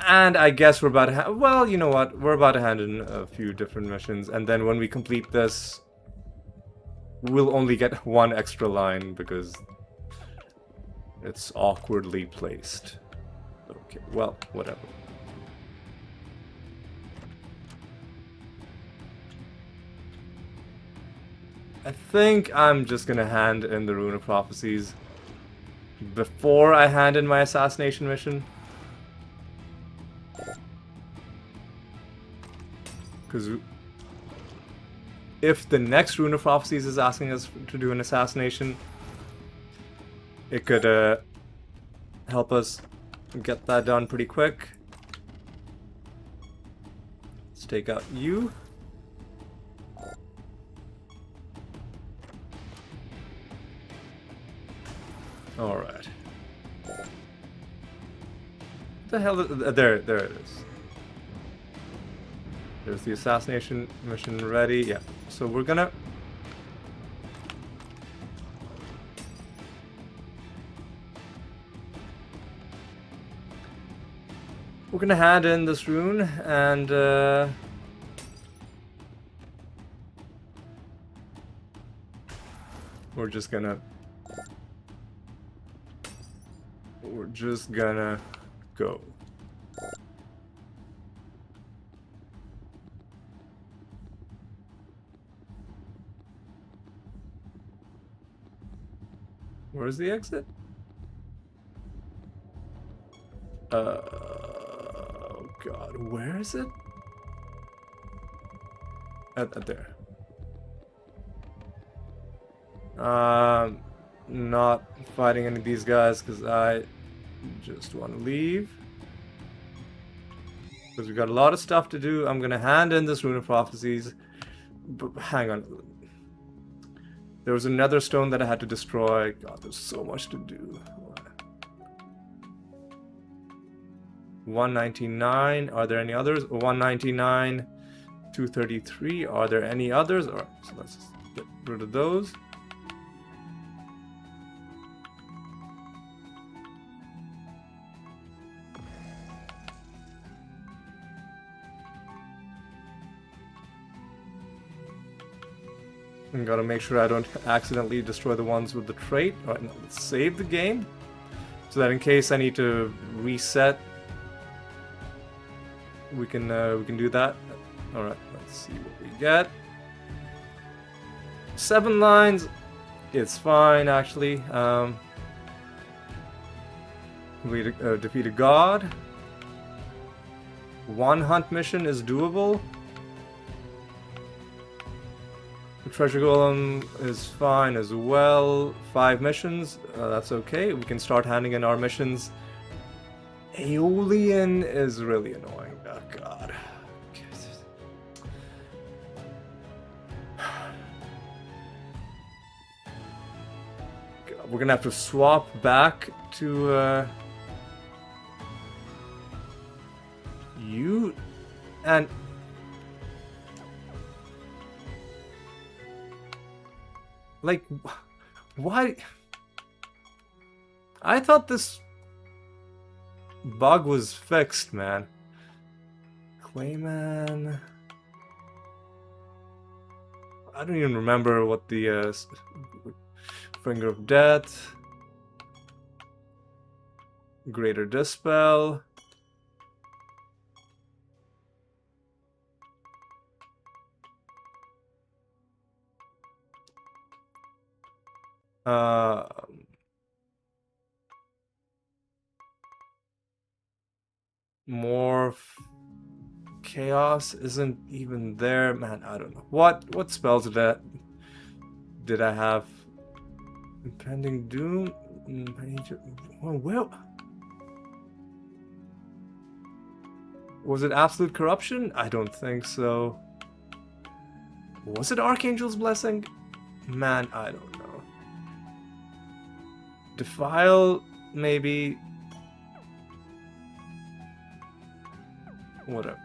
And I guess we're about to well, you know what? We're about to hand in a few different missions. And then when we complete this, we'll only get one extra line because it's awkwardly placed. Okay, well, whatever. I think I'm just gonna hand in the Rune of Prophecies before I hand in my assassination mission. Because if the next Rune of Prophecies is asking us to do an assassination, it could help us get that done pretty quick. Let's take out you. Alright. What the hell is... There it is. There's the assassination mission ready. Yeah. So we're gonna... We're gonna hand in this rune and we're just gonna go. Where's the exit? Oh god, where is it? There. Not fighting any of these guys because I just want to leave. Because we've got a lot of stuff to do. I'm gonna hand in this Rune of Prophecies. But hang on. There was another stone that I had to destroy. God, there's so much to do. 199. Are there any others? 199. 233. Are there any others? Alright, so let's just get rid of those. I gotta make sure I don't accidentally destroy the ones with the trait. Alright, now let's save the game. So that in case I need to reset, we can do that. Alright, let's see what we get. 7 lines. It's fine, actually. We defeat a god. One hunt mission is doable. The treasure golem is fine as well. 5 missions, that's okay. We can start handing in our missions. Aeolian is really annoying. Oh god. We're gonna have to swap back to you and like why? I thought this bug was fixed, man. Clayman. I don't even remember what the Finger of Death, Greater Dispel. Morph. Chaos isn't even there, man. I don't know what spells did I have. Impending Doom. Well, was it Absolute Corruption? I don't think so. Was it Archangel's Blessing? Man, I don't know. Defile, maybe. Whatever.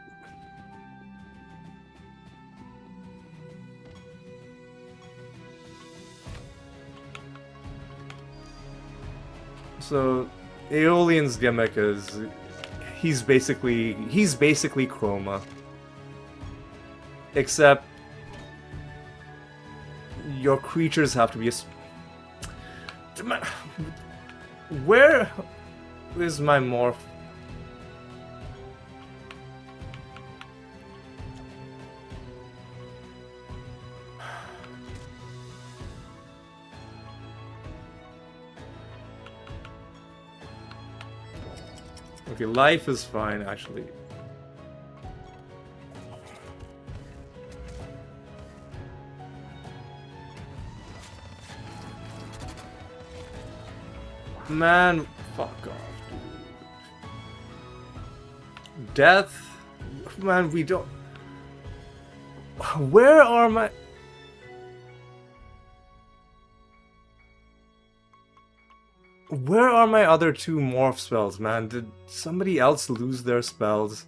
So, Aeolian's gimmick is he's basically Chroma. Except your creatures have to be where is my morph? Okay, life is fine, actually. Man, fuck off, dude. Death? Man, we don't... Where are my... Where are my other 2 morph spells, man? Did somebody else lose their spells?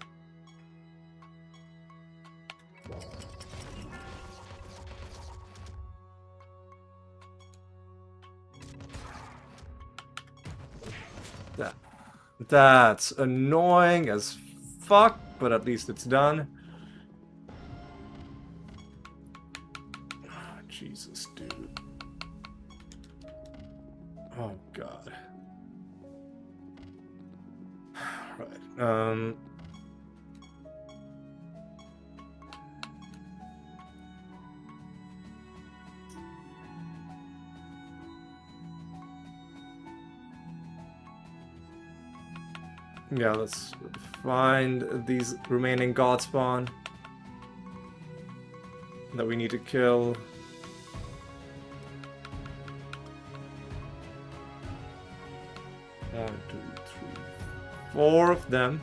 That's annoying as fuck, but at least it's done. Oh, Jesus, dude. Oh god. Right. Yeah, let's find these remaining god spawn that we need to kill. One, two, three, 4 of them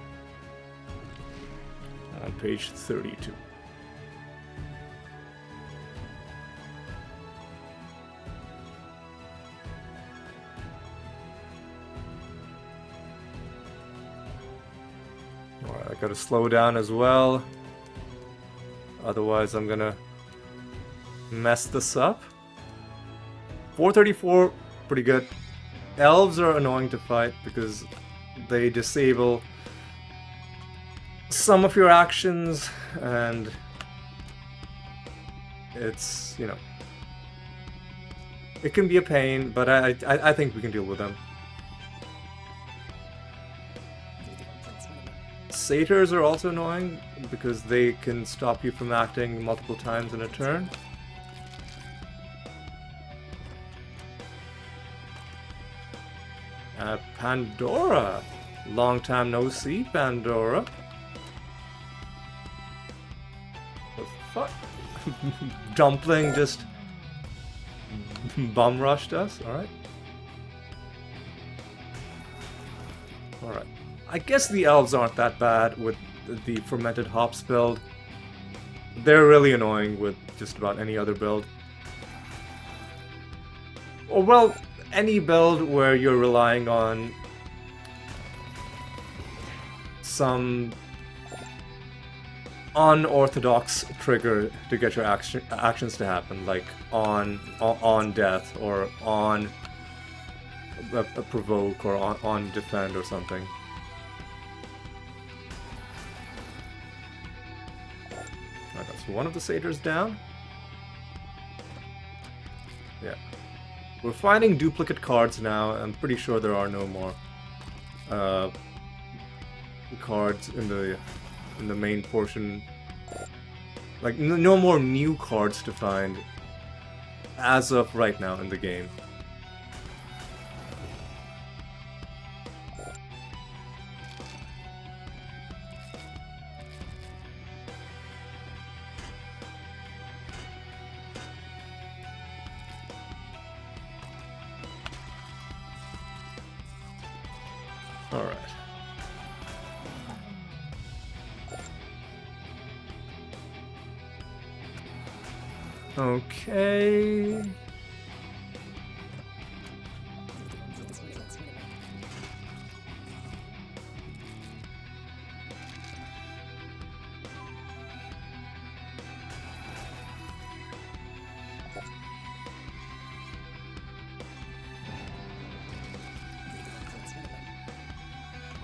on page 32. Alright, I gotta slow down as well. Otherwise, I'm gonna mess this up. 434, pretty good. Elves are annoying to fight because they disable some of your actions, and it's, you know, it can be a pain, but I think we can deal with them. Satyrs are also annoying because they can stop you from acting multiple times in a turn. Pandora. Long time no see, Pandora. Dumpling just bum rushed us. Alright. Alright. I guess the elves aren't that bad with the fermented hops build. They're really annoying with just about any other build. Or, well, any build where you're relying on some unorthodox trigger to get your actions to happen, like on death, or on a provoke, or on defend or something. Alright, so one of the satyrs down. Yeah. We're finding duplicate cards now. I'm pretty sure there are no more cards in the main portion. Like, no more new cards to find as of right now in the game. Alright. Okay.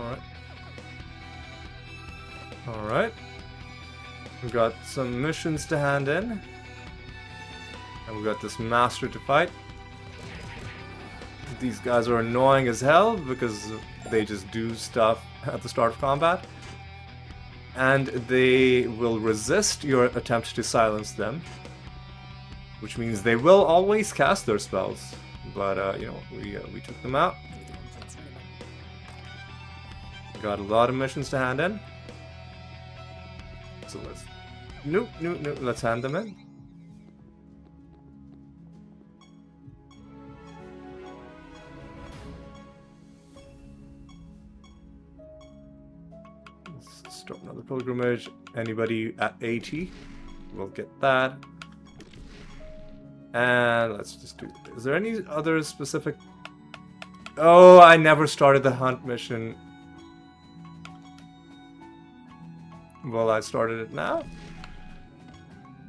Alright. Alright. We've got some missions to hand in. And we've got this master to fight. These guys are annoying as hell because they just do stuff at the start of combat. And they will resist your attempt to silence them. Which means they will always cast their spells. But, you know, we took them out. Got a lot of missions to hand in. So let's... Nope, let's hand them in. Let's start another pilgrimage. Anybody at 80 will get that. And let's just do... Is there any other specific... Oh, I never started the hunt mission. Well, I started it now?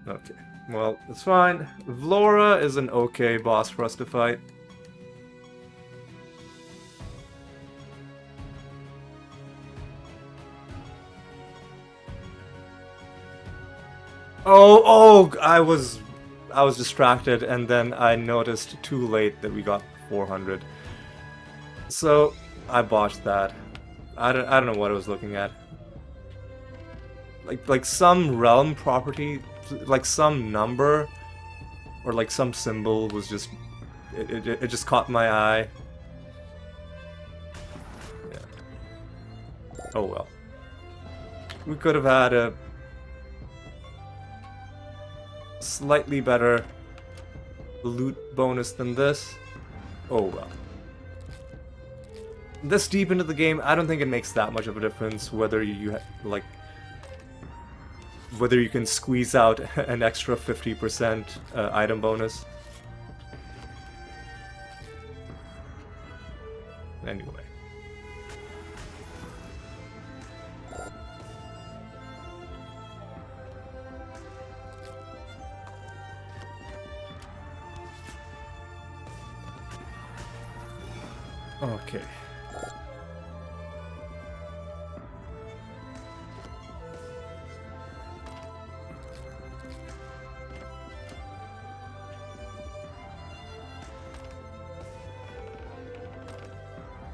Okay. Well, it's fine. Vlora is an okay boss for us to fight. Oh, I was distracted, and then I noticed too late that we got 400. So, I botched that. I don't know what I was looking at. Like some realm property, like some number, or like some symbol was just, it just caught my eye. Yeah. Oh well. We could have had a slightly better loot bonus than this. Oh well. This deep into the game, I don't think it makes that much of a difference whether whether you can squeeze out an extra 50% item bonus. Anyway. Okay.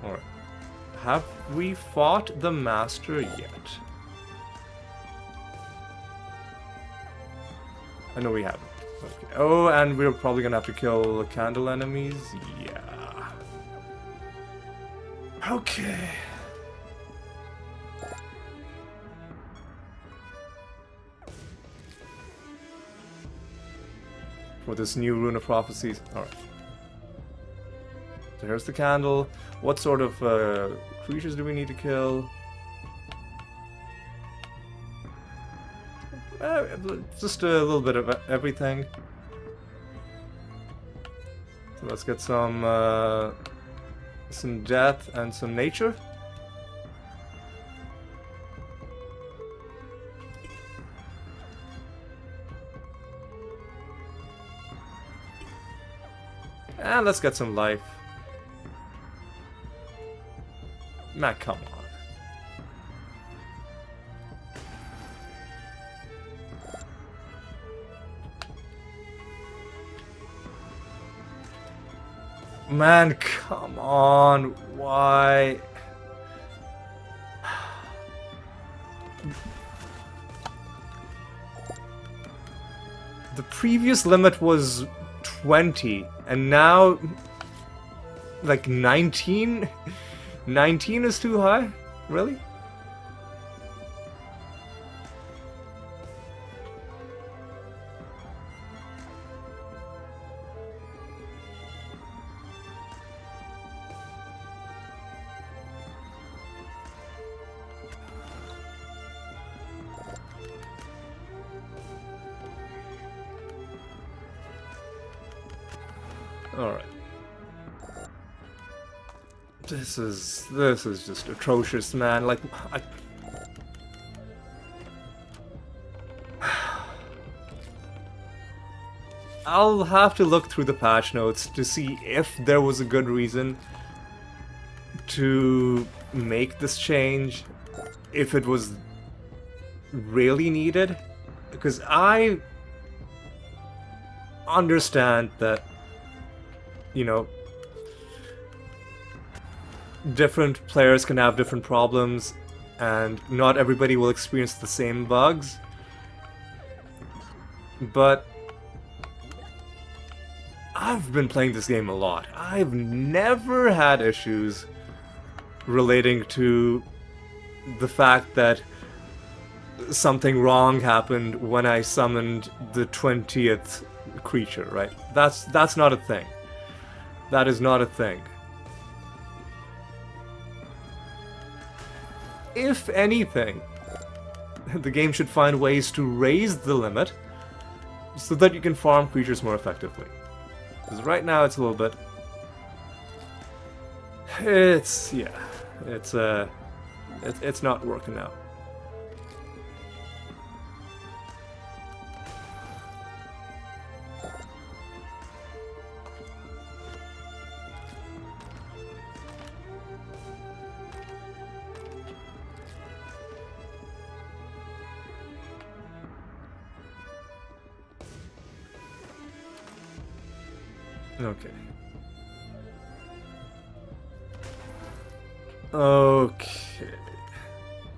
Alright. Have we fought the master yet? I know we haven't. Okay. Oh, and we're probably gonna have to kill candle enemies? Yeah. Okay. for this new Rune of Prophecies. Alright. So here's the candle. What sort of creatures do we need to kill? Just a little bit of everything. So let's get some death and some nature. And let's get some life. Man, come on. Man, come on. Why? The previous limit was 20, and now, like 19? 19 is too high? Really? Alright. This is just atrocious, man. Like, I'll have to look through the patch notes to see if there was a good reason to make this change, if it was really needed, because I understand that, you know, different players can have different problems, and not everybody will experience the same bugs. But I've been playing this game a lot. I've never had issues relating to the fact that something wrong happened when I summoned the 20th creature, right? That's not a thing. That is not a thing. If anything, the game should find ways to raise the limit so that you can farm creatures more effectively. Because right now it's a little bit... It's not working out. Okay. Okay.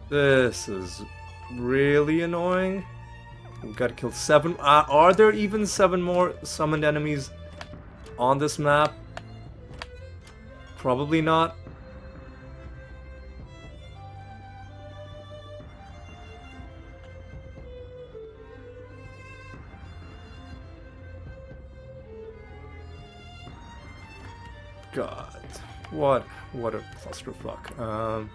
This is really annoying. We've got to kill 7. Are there even 7 more summoned enemies on this map? Probably not. God, what a clusterfuck.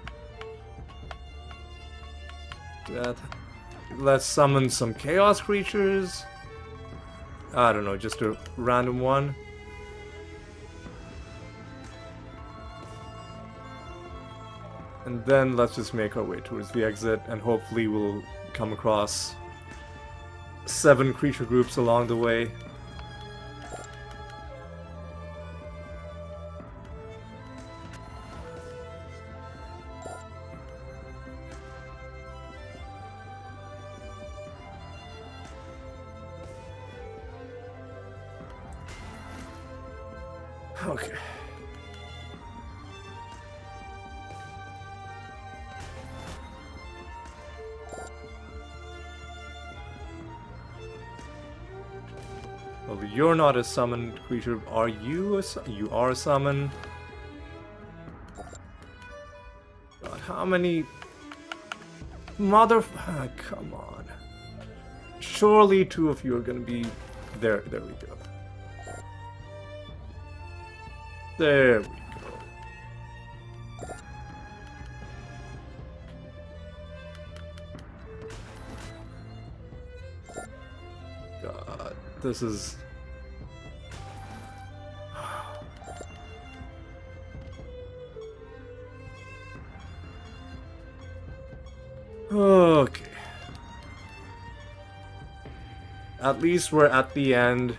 Let's summon some chaos creatures. I don't know, just a random one. And then let's just make our way towards the exit, and hopefully we'll come across 7 creature groups along the way. Okay. Well, you're not a summoned creature. Are you you are a summon? God, how many... come on. Surely 2 of you are gonna be... There we go. There we go. God, this is... Okay. At least we're at the end.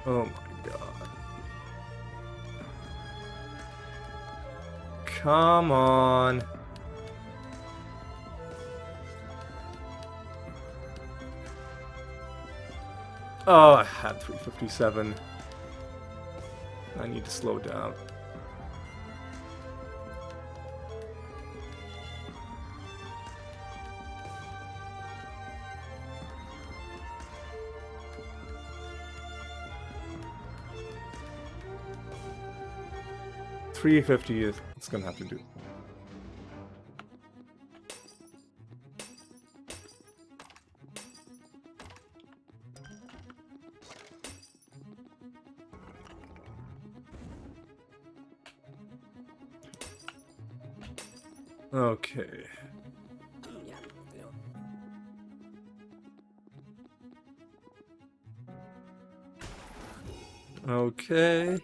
Oh my god. Come on. Oh, I had 357. I need to slow down. $350 is it's gonna have to do. Okay. Okay.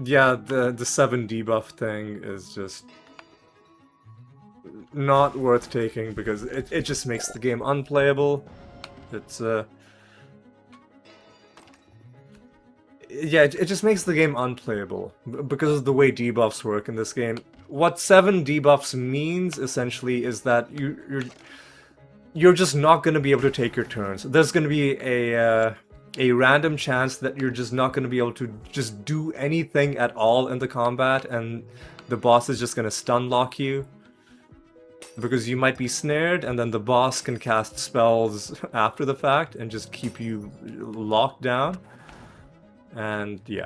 Yeah, the 7 debuff thing is just not worth taking because it just makes the game unplayable. It's yeah, it just makes the game unplayable because of the way debuffs work in this game. What 7 debuffs means essentially is that you're just not going to be able to take your turns. There's going to be a random chance that you're just not going to be able to just do anything at all in the combat, and the boss is just going to stun lock you. Because you might be snared, and then the boss can cast spells after the fact and just keep you locked down. And yeah.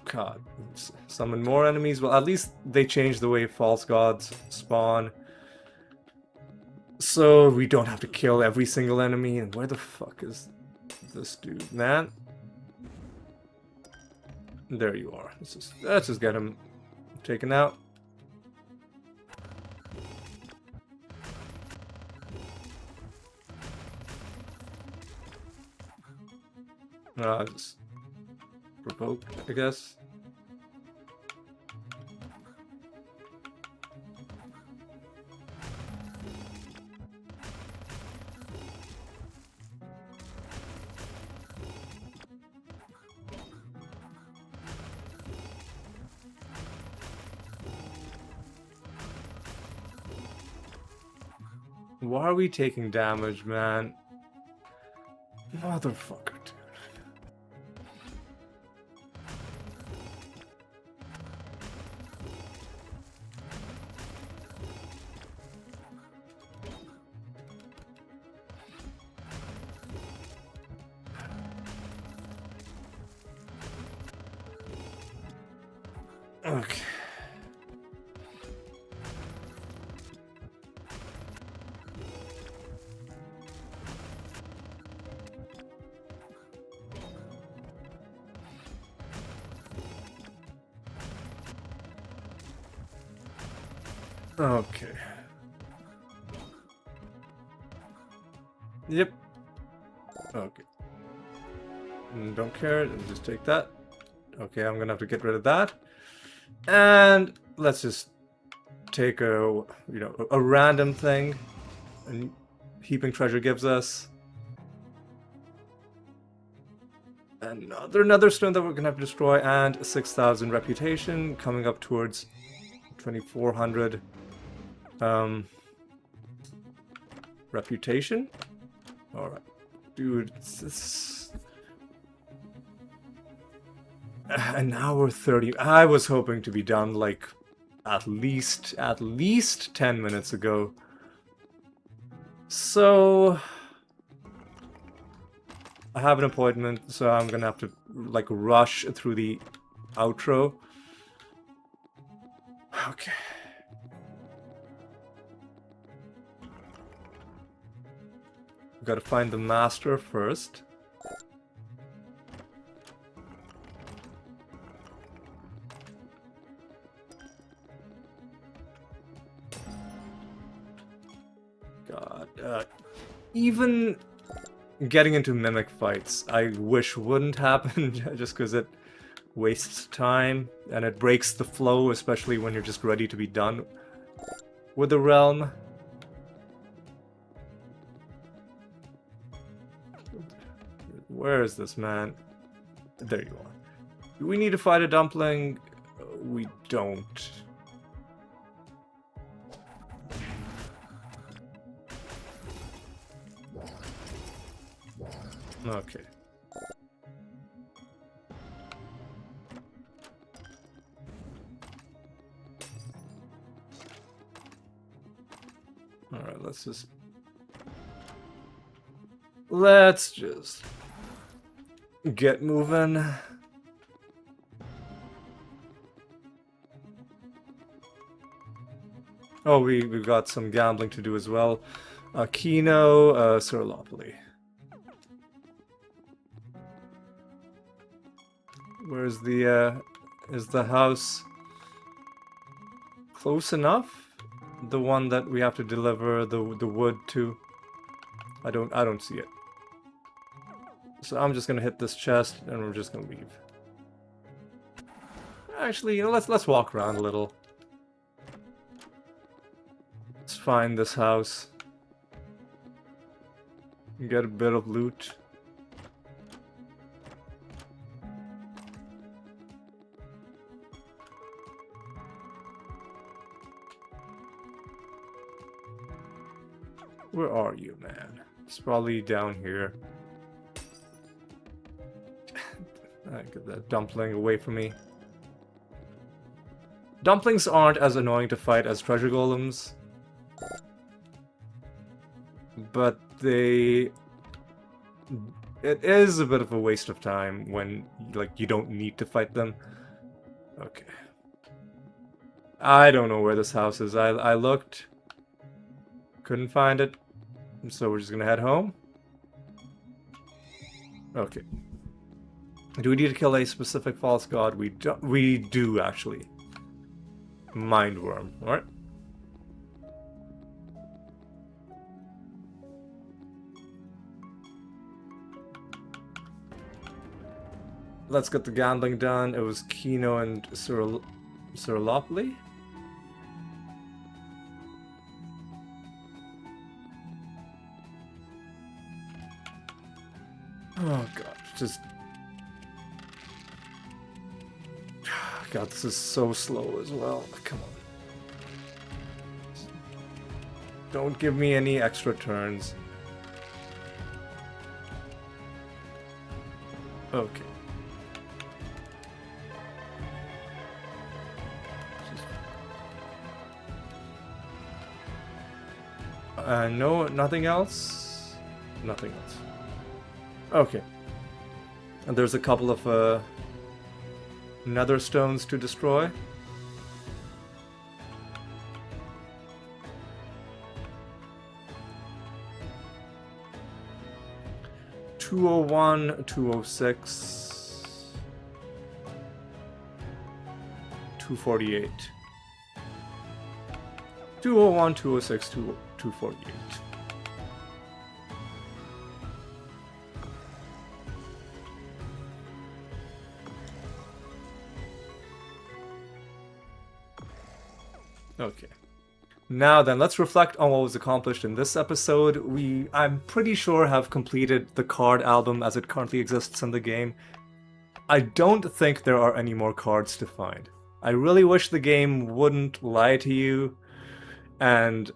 God, summon more enemies. Well, at least they changed the way false gods spawn. So we don't have to kill every single enemy. And where the fuck is this dude, man? There you are. Let's just get him taken out. Just provoke, I guess. Why are we taking damage, man? Motherfucker, dude. Okay. Okay. Yep. Okay. Don't care, just take that. Okay, I'm gonna have to get rid of that. And let's just take a random thing. And heaping treasure gives us another stone that we're gonna have to destroy, and 6,000 reputation, coming up towards 2,400 reputation. All right, dude. An hour 30. I was hoping to be done like at least 10 minutes ago. So I have an appointment, so I'm gonna have to like rush through the outro. Okay. Gotta find the master first. God, even getting into mimic fights, I wish wouldn't happen, just because it wastes time and it breaks the flow, especially when you're just ready to be done with the realm. Where is this man? There you are. Do we need to fight a dumpling? We don't. Okay. Alright, let's just get moving. Oh, we've got some gambling to do as well. Kino, Siralim. Where's the, is the house close enough? The one that we have to deliver the wood to? I don't see it. So I'm just gonna hit this chest and we're just gonna leave. Actually, you know, let's walk around a little. Let's find this house. Get a bit of loot. Where are you, man? It's probably down here. Get that dumpling away from me. Dumplings aren't as annoying to fight as treasure golems, but it is a bit of a waste of time when like you don't need to fight them. Okay. I don't know where this house is. I looked, couldn't find it, so we're just gonna head home. Okay. Do we need to kill a specific false god? We do actually. Mindworm, alright? Let's get the gambling done. It was Kino and Siralim. Oh god, just... God, this is so slow as well. Come on. Don't give me any extra turns. Okay. No, nothing else? Nothing else. Okay. And there's a couple of, nether stones to destroy. (201, 206, 248). 201, 206, 248. Okay. Now then, let's reflect on what was accomplished in this episode. I'm pretty sure, have completed the card album as it currently exists in the game. I don't think there are any more cards to find. I really wish the game wouldn't lie to you and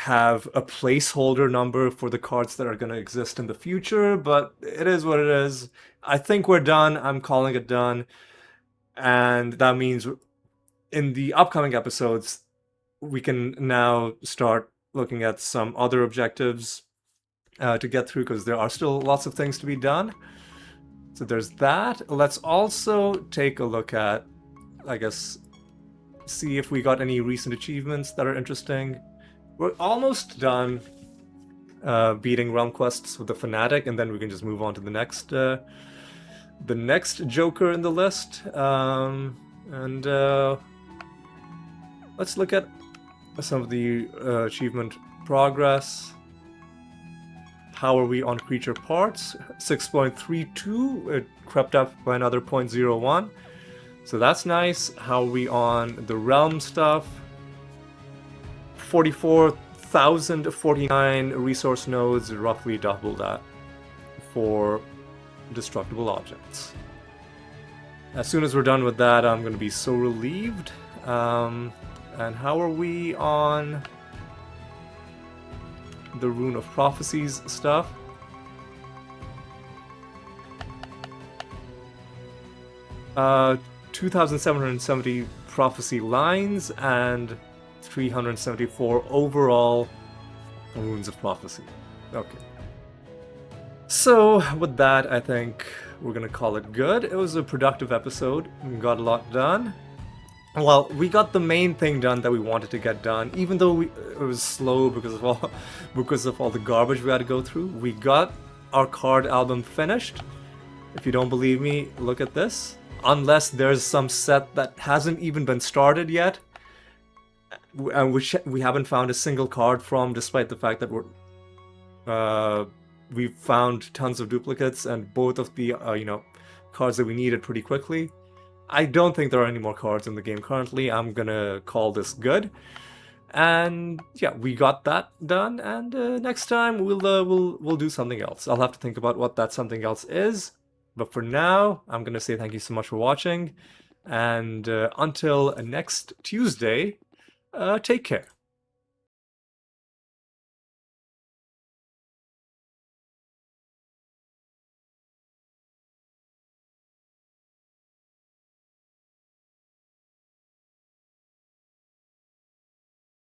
have a placeholder number for the cards that are going to exist in the future, but it is what it is. I think we're done. I'm calling it done. And that means in the upcoming episodes, we can now start looking at some other objectives to get through, because there are still lots of things to be done. So there's that. Let's also take a look at, I guess, see if we got any recent achievements that are interesting. We're almost done beating realm quests with the fanatic, and then we can just move on to the next Joker in the list. Let's look at some of the achievement progress. How are we on creature parts? 6.32. It crept up by another 0.01. So that's nice. How are we on the realm stuff? 44,049 resource nodes, roughly double that for destructible objects. As soon as we're done with that, I'm going to be so relieved. And how are we on the Rune of Prophecies stuff? Uh, 2,770 prophecy lines and 374 overall Runes of Prophecy. Okay. So with that, I think we're gonna call it good. It was a productive episode. We got a lot done. Well, we got the main thing done that we wanted to get done, even though it was slow because of all the garbage we had to go through. We got our card album finished. If you don't believe me, look at this. Unless there's some set that hasn't even been started yet, which we haven't found a single card from, despite the fact that we've found tons of duplicates and both of the cards that we needed pretty quickly. I don't think there are any more cards in the game currently. I'm gonna call this good. And yeah, we got that done. And next time we'll do something else. I'll have to think about what that something else is. But for now, I'm gonna say thank you so much for watching. And until next Tuesday, take care.